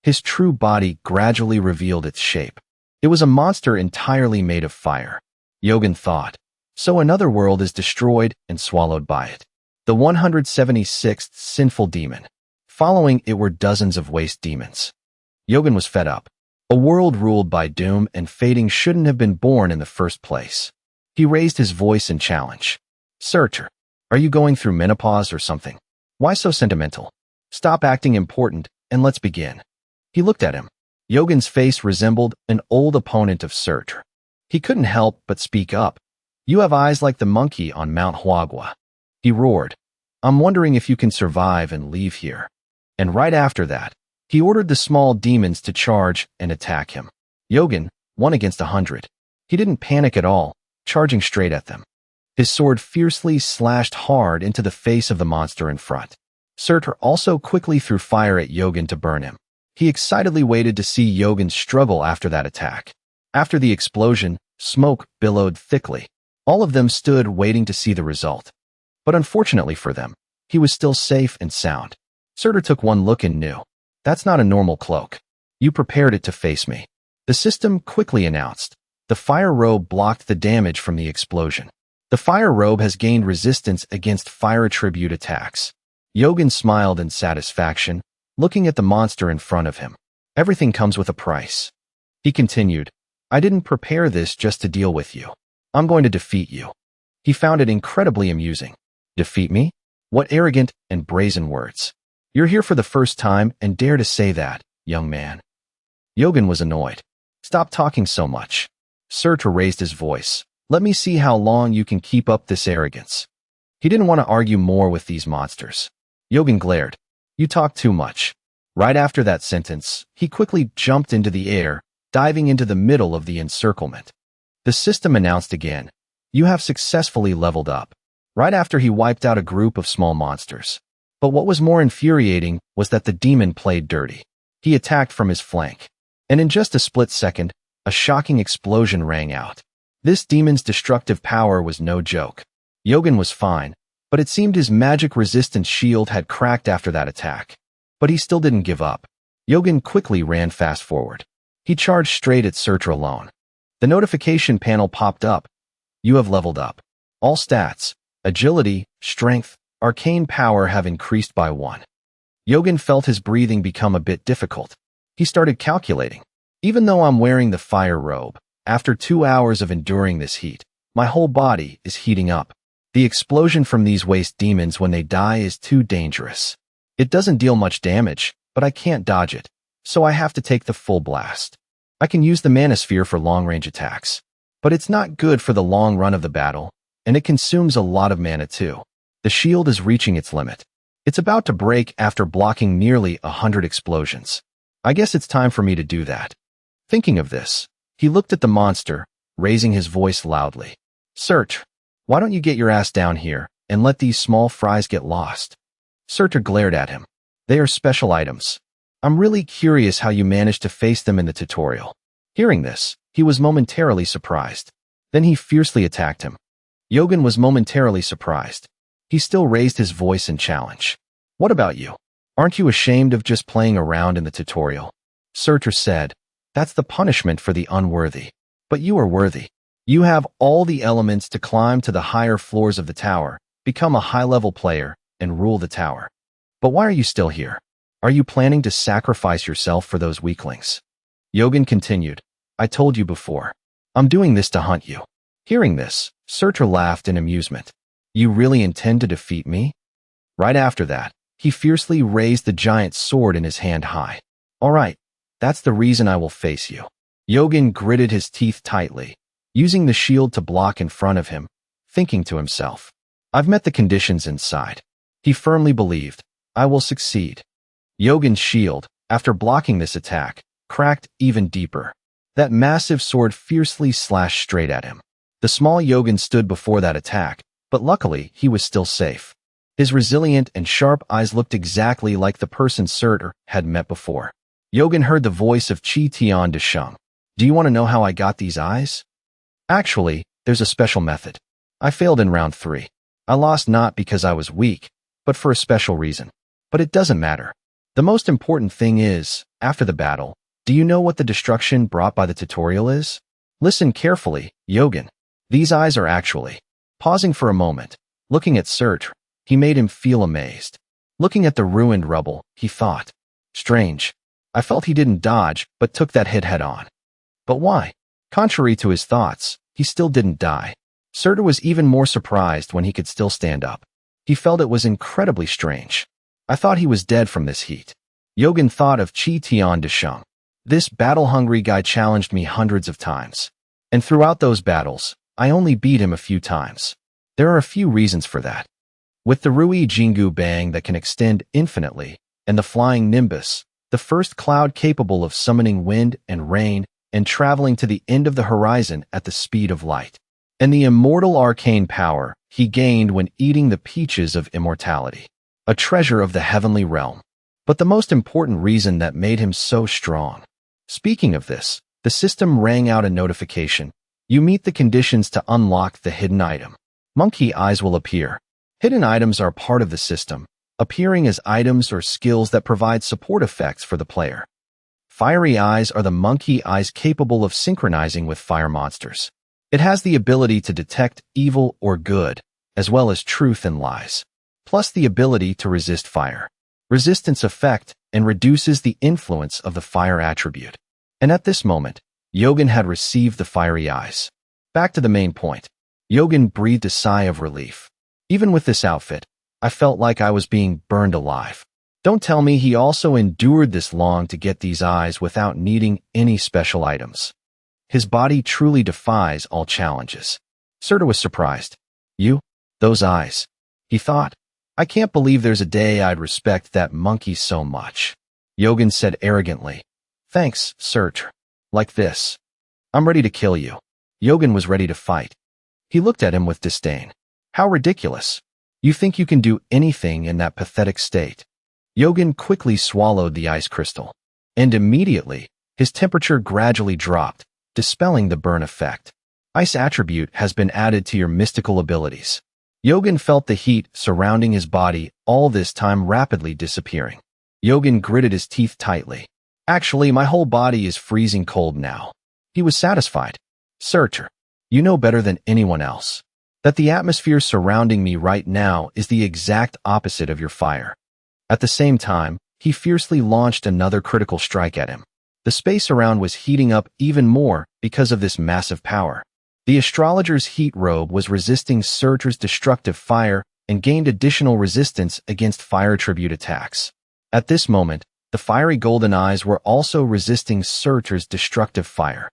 His true body gradually revealed its shape. It was a monster entirely made of fire. Yogen thought, so another world is destroyed and swallowed by it. The 176th sinful demon. Following it were dozens of waste demons. Yogen was fed up. A world ruled by doom and fating shouldn't have been born in the first place. He raised his voice in challenge. "Searcher, are you going through menopause or something? Why so sentimental? Stop acting important and let's begin." He looked at him. Yogen's face resembled an old opponent of Searcher. He couldn't help but speak up. "You have eyes like the monkey on Mount Huagua." He roared. "I'm wondering if you can survive and leave here." And right after that, he ordered the small demons to charge and attack him. Yogen, 1 against 100. He didn't panic at all, charging straight at them. His sword fiercely slashed hard into the face of the monster in front. Searcher also quickly threw fire at Yogen to burn him. He excitedly waited to see Yogen struggle after that attack. After the explosion, smoke billowed thickly. All of them stood waiting to see the result. But unfortunately for them, he was still safe and sound. Searcher took one look and knew. That's not a normal cloak. You prepared it to face me. The system quickly announced. The fire robe blocked the damage from the explosion. The fire robe has gained resistance against fire attribute attacks. Yogen smiled in satisfaction, looking at the monster in front of him. Everything comes with a price. He continued, "I didn't prepare this just to deal with you. I'm going to defeat you." He found it incredibly amusing. Defeat me? What arrogant and brazen words. You're here for the first time and dare to say that, young man. Yogen was annoyed. Stop talking so much. Searcher raised his voice. Let me see how long you can keep up this arrogance. He didn't want to argue more with these monsters. Yogen glared. You talk too much. Right after that sentence, he quickly jumped into the air, diving into the middle of the encirclement. The system announced again, "You have successfully leveled up." Right after he wiped out a group of small monsters. But what was more infuriating was that the demon played dirty. He attacked from his flank. And in just a split second, a shocking explosion rang out. This demon's destructive power was no joke. Yogen was fine, but it seemed his magic resistance shield had cracked after that attack. But he still didn't give up. Yogen quickly ran fast forward. He charged straight at Searcher alone. The notification panel popped up. You have leveled up. All stats, agility, strength, arcane power have increased by 1. Yogen felt his breathing become a bit difficult. He started calculating. Even though I'm wearing the fire robe, after 2 hours of enduring this heat, my whole body is heating up. The explosion from these waste demons when they die is too dangerous. It doesn't deal much damage, but I can't dodge it, so I have to take the full blast. I can use the Manosphere for long-range attacks, but it's not good for the long run of the battle, and it consumes a lot of mana too. The shield is reaching its limit. It's about to break after blocking nearly 100 explosions. I guess it's time for me to do that. Thinking of this, he looked at the monster, raising his voice loudly. Surtur, why don't you get your ass down here and let these small fries get lost? Surtur glared at him. They are special items. I'm really curious how you managed to face them in the tutorial. Hearing this, he was momentarily surprised. Then he fiercely attacked him. Yogen was momentarily surprised. He still raised his voice in challenge. What about you? Aren't you ashamed of just playing around in the tutorial? Surtur said, that's the punishment for the unworthy. But you are worthy. You have all the elements to climb to the higher floors of the tower, become a high-level player, and rule the tower. But why are you still here? Are you planning to sacrifice yourself for those weaklings? Yogen continued, I told you before. I'm doing this to hunt you. Hearing this, Surtur laughed in amusement. You really intend to defeat me? Right after that, he fiercely raised the giant sword in his hand high. All right, that's the reason I will face you. Yogen gritted his teeth tightly, using the shield to block in front of him, thinking to himself, I've met the conditions inside. He firmly believed, I will succeed. Yogen's shield, after blocking this attack, cracked even deeper. That massive sword fiercely slashed straight at him. The small Yogen stood before that attack, but luckily he was still safe. His resilient and sharp eyes looked exactly like the person Surtur had met before. Yogen heard the voice of Qi Tian Desheng. Do you want to know how I got these eyes? Actually, there's a special method. I failed in round 3. I lost not because I was weak, but for a special reason. But it doesn't matter. The most important thing is, after the battle, do you know what the destruction brought by the tutorial is? Listen carefully, Yogen. These eyes are actually... Pausing for a moment, looking at Surtur, he made him feel amazed. Looking at the ruined rubble, he thought, strange. I felt he didn't dodge, but took that hit head-on. But why? Contrary to his thoughts, he still didn't die. Surtur was even more surprised when he could still stand up. He felt it was incredibly strange. I thought he was dead from this heat. Yogen thought of Qi Tian Desheng. This battle-hungry guy challenged me hundreds of times. And throughout those battles, I only beat him a few times. There are a few reasons for that. With the Rui Jingu Bang that can extend infinitely, and the Flying Nimbus, the first cloud capable of summoning wind and rain and traveling to the end of the horizon at the speed of light, and the immortal arcane power he gained when eating the peaches of immortality, a treasure of the heavenly realm. But the most important reason that made him so strong. Speaking of this, the system rang out a notification. You meet the conditions to unlock the hidden item. Monkey eyes will appear. Hidden items are part of the system, appearing as items or skills that provide support effects for the player. Fiery eyes are the monkey eyes capable of synchronizing with fire monsters. It has the ability to detect evil or good, as well as truth and lies, plus the ability to resist fire, resistance effect, and reduces the influence of the fire attribute. And at this moment, Yogen had received the fiery eyes. Back to the main point. Yogen breathed a sigh of relief. Even with this outfit, I felt like I was being burned alive. Don't tell me he also endured this long to get these eyes without needing any special items. His body truly defies all challenges. Surtur was surprised. You? Those eyes? He thought. I can't believe there's a day I'd respect that monkey so much. Yogen said arrogantly. Thanks, Surtur. Like this. I'm ready to kill you. Yogen was ready to fight. He looked at him with disdain. How ridiculous. You think you can do anything in that pathetic state? Yogen quickly swallowed the ice crystal. And immediately, his temperature gradually dropped, dispelling the burn effect. Ice attribute has been added to your mystical abilities. Yogen felt the heat surrounding his body all this time rapidly disappearing. Yogen gritted his teeth tightly. Actually, my whole body is freezing cold now. He was satisfied. Surtur, you know better than anyone else that the atmosphere surrounding me right now is the exact opposite of your fire. At the same time, he fiercely launched another critical strike at him. The space around was heating up even more because of this massive power. The astrologer's heat robe was resisting Surtur's destructive fire and gained additional resistance against fire tribute attacks. At this moment, the fiery golden eyes were also resisting Surtur's destructive fire.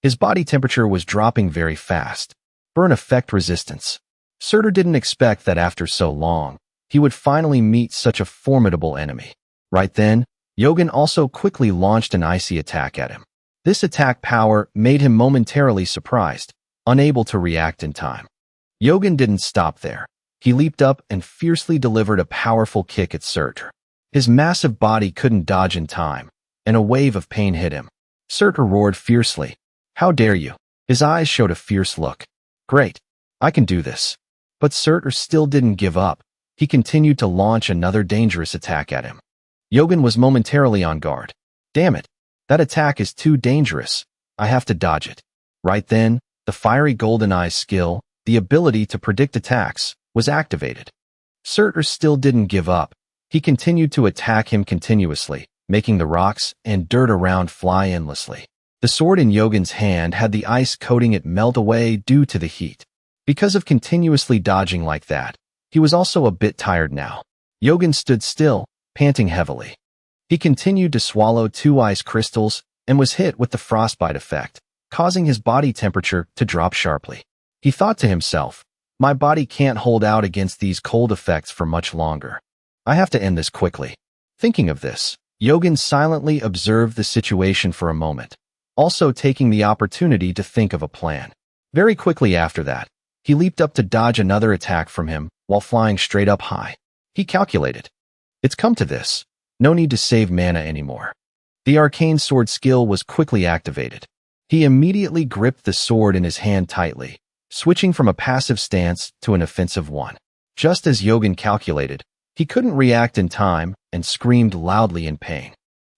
His body temperature was dropping very fast. Burn effect resistance. Surtur didn't expect that after so long, he would finally meet such a formidable enemy. Right then, Yogan also quickly launched an icy attack at him. This attack power made him momentarily surprised, unable to react in time. Yogan didn't stop there. He leaped up and fiercely delivered a powerful kick at Surtur. His massive body couldn't dodge in time, and a wave of pain hit him. Surtur roared fiercely. "How dare you?" His eyes showed a fierce look. "Great. I can do this." But Surtur still didn't give up. He continued to launch another dangerous attack at him. Yogan was momentarily on guard. "Damn it. That attack is too dangerous. I have to dodge it." Right then, the fiery golden eyes skill, the ability to predict attacks, was activated. Surtur still didn't give up. He continued to attack him continuously, making the rocks and dirt around fly endlessly. The sword in Yogan's hand had the ice coating it melt away due to the heat. Because of continuously dodging like that, he was also a bit tired now. Yogan stood still, panting heavily. He continued to swallow 2 ice crystals and was hit with the frostbite effect, causing his body temperature to drop sharply. He thought to himself, "My body can't hold out against these cold effects for much longer. I have to end this quickly." Thinking of this, Yogan silently observed the situation for a moment, also taking the opportunity to think of a plan. Very quickly after that, he leaped up to dodge another attack from him while flying straight up high. He calculated. It's come to this. No need to save mana anymore. The arcane sword skill was quickly activated. He immediately gripped the sword in his hand tightly, switching from a passive stance to an offensive one. Just as Yogan calculated, he couldn't react in time and screamed loudly in pain.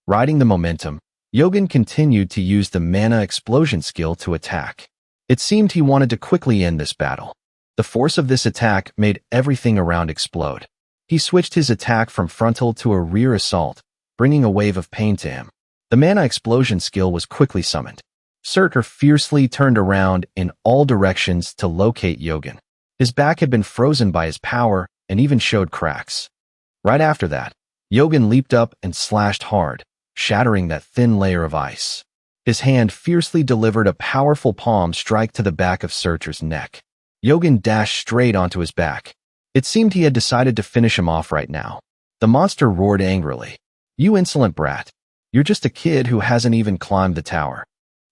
Riding the momentum, Yogan continued to use the mana explosion skill to attack. It seemed he wanted to quickly end this battle. The force of this attack made everything around explode. He switched his attack from frontal to a rear assault, bringing a wave of pain to him. The mana explosion skill was quickly summoned. Surtur fiercely turned around in all directions to locate Yogan. His back had been frozen by his power and even showed cracks. Right after that, Yogan leaped up and slashed hard, shattering that thin layer of ice. His hand fiercely delivered a powerful palm strike to the back of Surtur's neck. Yogan dashed straight onto his back. It seemed he had decided to finish him off right now. The monster roared angrily. "You insolent brat. You're just a kid who hasn't even climbed the tower.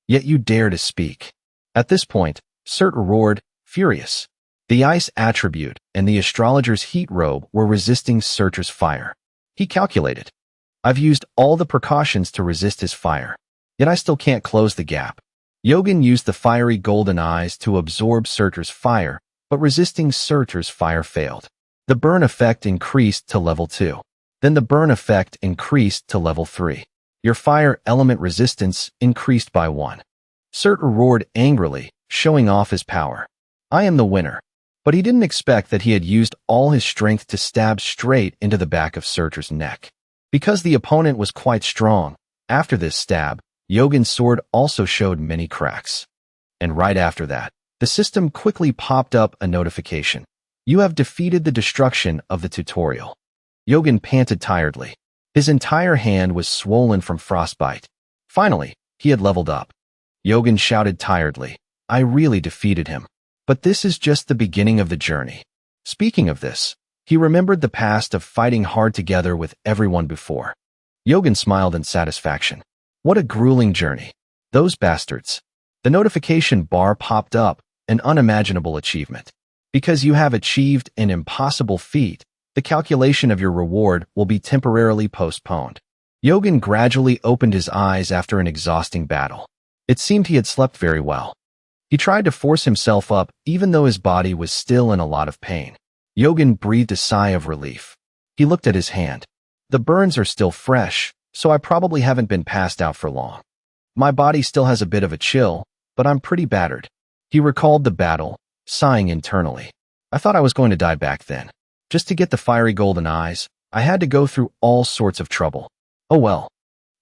Yet you dare to speak." At this point, Surtur roared, furious. The ice attribute and the astrologer's heat robe were resisting Surtur's fire. He calculated. "I've used all the precautions to resist his fire, yet I still can't close the gap." Yogan used the fiery golden eyes to absorb Surtur's fire, but resisting Surtur's fire failed. The burn effect increased to level 2. Then the burn effect increased to level 3. Your fire element resistance increased by 1. Surtur roared angrily, showing off his power. "I am the winner." But he didn't expect that he had used all his strength to stab straight into the back of Surtur's neck. Because the opponent was quite strong, after this stab, Yogan's sword also showed many cracks. And right after that, the system quickly popped up a notification. "You have defeated the destruction of the tutorial." Yogan panted tiredly. His entire hand was swollen from frostbite. Finally, he had leveled up. Yogan shouted tiredly, "I really defeated him. But this is just the beginning of the journey." Speaking of this, he remembered the past of fighting hard together with everyone before. Yogan smiled in satisfaction. What a grueling journey. Those bastards. The notification bar popped up, an unimaginable achievement. Because you have achieved an impossible feat, the calculation of your reward will be temporarily postponed. Yogan gradually opened his eyes after an exhausting battle. It seemed he had slept very well. He tried to force himself up even though his body was still in a lot of pain. Yogan breathed a sigh of relief. He looked at his hand. The burns are still fresh, so I probably haven't been passed out for long. My body still has a bit of a chill, but I'm pretty battered. He recalled the battle, sighing internally. I thought I was going to die back then. Just to get the fiery golden eyes, I had to go through all sorts of trouble. Oh well.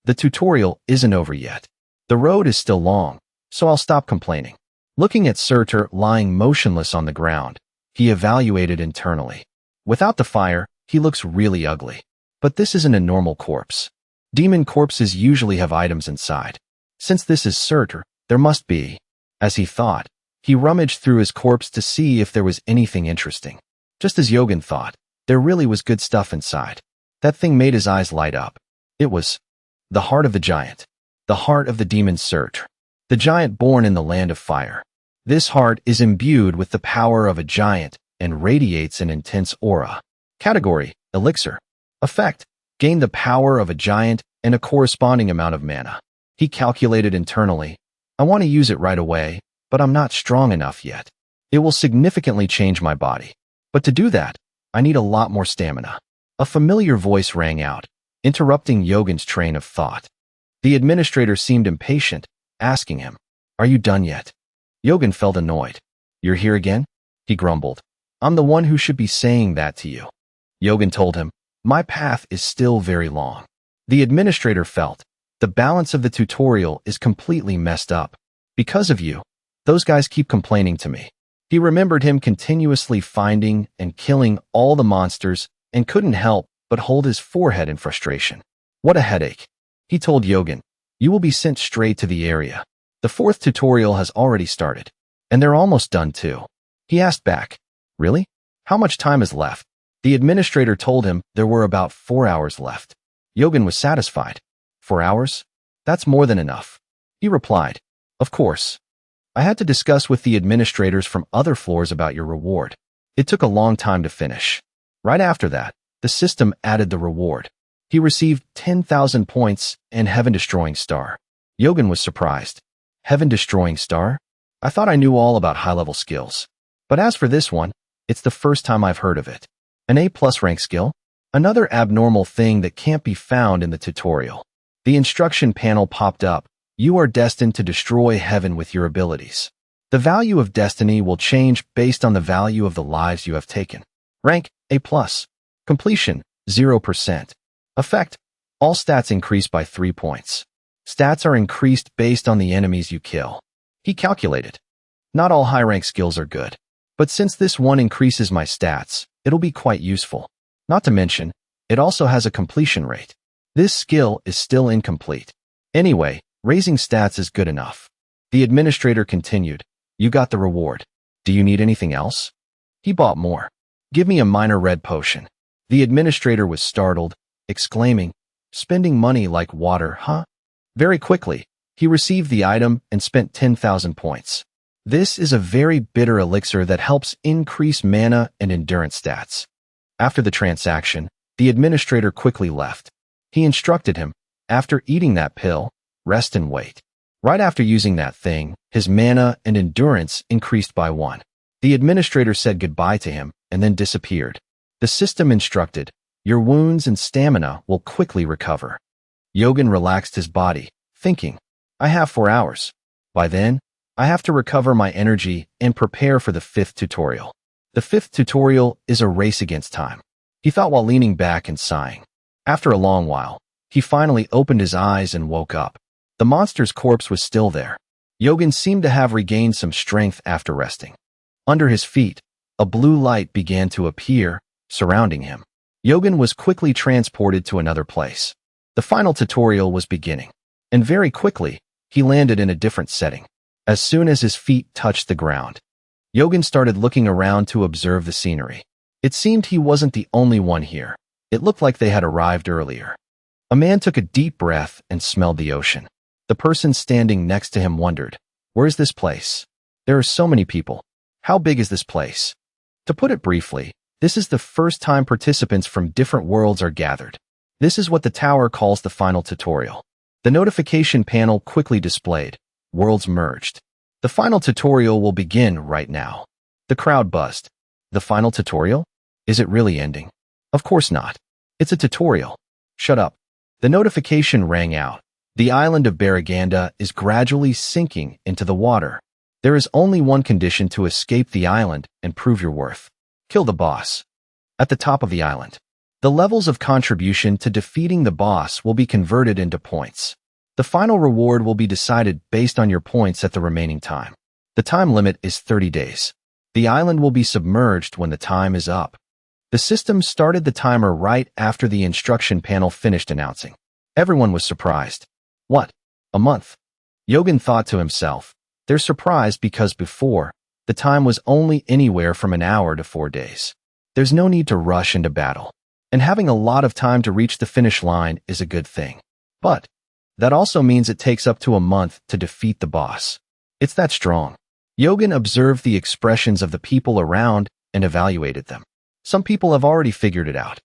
The tutorial isn't over yet. The road is still long, so I'll stop complaining. Looking at Surtur lying motionless on the ground, he evaluated internally. Without the fire, he looks really ugly. But this isn't a normal corpse. Demon corpses usually have items inside. Since this is Surtur, there must be. As he thought, he rummaged through his corpse to see if there was anything interesting. Just as Yogan thought, there really was good stuff inside. That thing made his eyes light up. It was the heart of the giant. The heart of the demon Surtur. The giant born in the land of fire. This heart is imbued with the power of a giant and radiates an intense aura. Category: Elixir. Effect: gain the power of a giant and a corresponding amount of mana. He calculated internally, I want to use it right away, but I'm not strong enough yet. It will significantly change my body. But to do that, I need a lot more stamina. A familiar voice rang out, interrupting Yogan's train of thought. The administrator seemed impatient, asking him, "Are you done yet?" Yogan felt annoyed. "You're here again?" he grumbled. "I'm the one who should be saying that to you." Yogan told him, "My path is still very long." The administrator felt, "The balance of the tutorial is completely messed up. Because of you, those guys keep complaining to me." He remembered him continuously finding and killing all the monsters and couldn't help but hold his forehead in frustration. What a headache. He told Yogan, "You will be sent straight to the area. The 4th tutorial has already started, and they're almost done too." He asked back, "Really? How much time is left?" The administrator told him there were about 4 hours left. Yogan was satisfied. 4 hours? That's more than enough. He replied, "Of course. I had to discuss with the administrators from other floors about your reward. It took a long time to finish." Right after that, the system added the reward. He received 10,000 points and Heaven-Destroying Star. Yogan was surprised. Heaven-Destroying Star? I thought I knew all about high-level skills. But as for this one, it's the first time I've heard of it. An A+ rank skill? Another abnormal thing that can't be found in the tutorial. The instruction panel popped up. You are destined to destroy heaven with your abilities. The value of destiny will change based on the value of the lives you have taken. Rank, A+. Completion, 0%. Effect, all stats increase by 3 points. Stats are increased based on the enemies you kill. He calculated. Not all high-rank skills are good. But since this one increases my stats, it'll be quite useful. Not to mention, it also has a completion rate. This skill is still incomplete. Anyway, raising stats is good enough. The administrator continued, "You got the reward. Do you need anything else?" He bought more. "Give me a minor red potion." The administrator was startled, exclaiming, "Spending money like water, huh?" Very quickly, he received the item and spent 10,000 points. This is a very bitter elixir that helps increase mana and endurance stats. After the transaction, the administrator quickly left. He instructed him, after eating that pill, rest and wait. Right after using that thing, his mana and endurance increased by 1. The administrator said goodbye to him and then disappeared. The system instructed, your wounds and stamina will quickly recover. Yogan relaxed his body, thinking, I have 4 hours. By then, I have to recover my energy and prepare for the 5th tutorial. The 5th tutorial is a race against time. He thought while leaning back and sighing. After a long while, he finally opened his eyes and woke up. The monster's corpse was still there. Yogan seemed to have regained some strength after resting. Under his feet, a blue light began to appear, surrounding him. Yogan was quickly transported to another place. The final tutorial was beginning, and very quickly, he landed in a different setting. As soon as his feet touched the ground, Yogan started looking around to observe the scenery. It seemed he wasn't the only one here. It looked like they had arrived earlier. A man took a deep breath and smelled the ocean. The person standing next to him wondered, where's this place? There are so many people. How big is this place? To put it briefly, this is the first time participants from different worlds are gathered. This is what the tower calls the final tutorial. The notification panel quickly displayed, worlds merged. The final tutorial will begin right now. The crowd buzzed. The final tutorial? Is it really ending? Of course not. It's a tutorial. Shut up. The notification rang out. The island of Baraganda is gradually sinking into the water. There is only one condition to escape the island and prove your worth. Kill the boss. At the top of the island, the levels of contribution to defeating the boss will be converted into points. The final reward will be decided based on your points at the remaining time. The time limit is 30 days. The island will be submerged when the time is up. The system started the timer right after the instruction panel finished announcing. Everyone was surprised. What? A month? Yogan thought to himself. They're surprised because before, the time was only anywhere from an hour to 4 days. There's no need to rush into battle. And having a lot of time to reach the finish line is a good thing. But that also means it takes up to a month to defeat the boss. It's that strong. Yogan observed the expressions of the people around and evaluated them. Some people have already figured it out.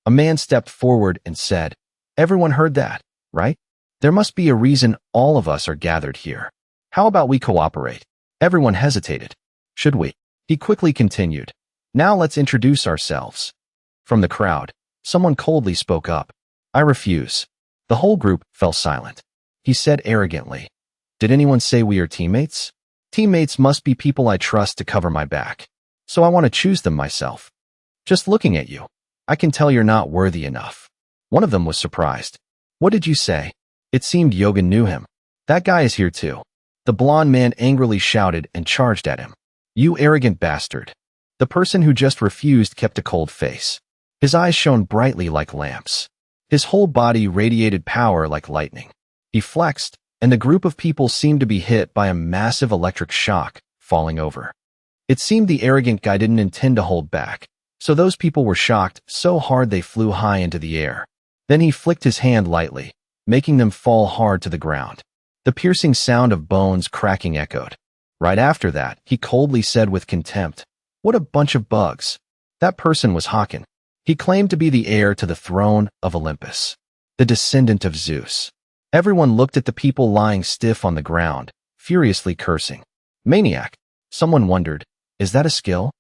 A man stepped forward and said, "Everyone heard that, right? There must be a reason all of us are gathered here. How about we cooperate?" Everyone hesitated. "Should we?" He quickly continued. "Now let's introduce ourselves." From the crowd, someone coldly spoke up. "I refuse." The whole group fell silent. He said arrogantly, "Did anyone say we are teammates? Teammates must be people I trust to cover my back. So I want to choose them myself. Just looking at you, I can tell you're not worthy enough." One of them was surprised. "What did you say?" It seemed Yogan knew him. "That guy is here too." The blond man angrily shouted and charged at him. "You arrogant bastard." The person who just refused kept a cold face. His eyes shone brightly like lamps. His whole body radiated power like lightning. He flexed, and the group of people seemed to be hit by a massive electric shock, falling over. It seemed the arrogant guy didn't intend to hold back, so those people were shocked so hard they flew high into the air. Then he flicked his hand lightly, making them fall hard to the ground. The piercing sound of bones cracking echoed. Right after that, he coldly said with contempt, "What a bunch of bugs." That person was Hakan. He claimed to be the heir to the throne of Olympus, the descendant of Zeus. Everyone looked at the people lying stiff on the ground, furiously cursing. "Maniac." Someone wondered, "Is that a skill?"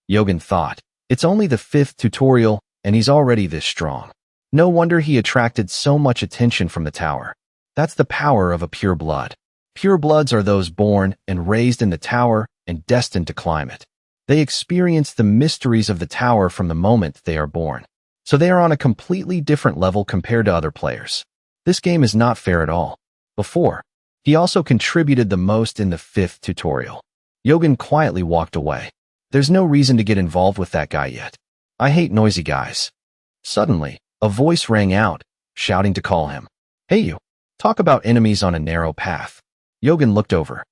Yogan thought, "It's only the 5th tutorial, and he's already this strong. No wonder he attracted so much attention from the tower. That's the power of a pure blood. Purebloods are those born and raised in the tower and destined to climb it. They experience the mysteries of the tower from the moment they are born. So they are on a completely different level compared to other players. This game is not fair at all. Before, he also contributed the most in the 5th tutorial. Yogan quietly walked away. There's no reason to get involved with that guy yet. I hate noisy guys. Suddenly, a voice rang out, shouting to call him. "Hey you, talk about enemies on a narrow path." Yogan looked over.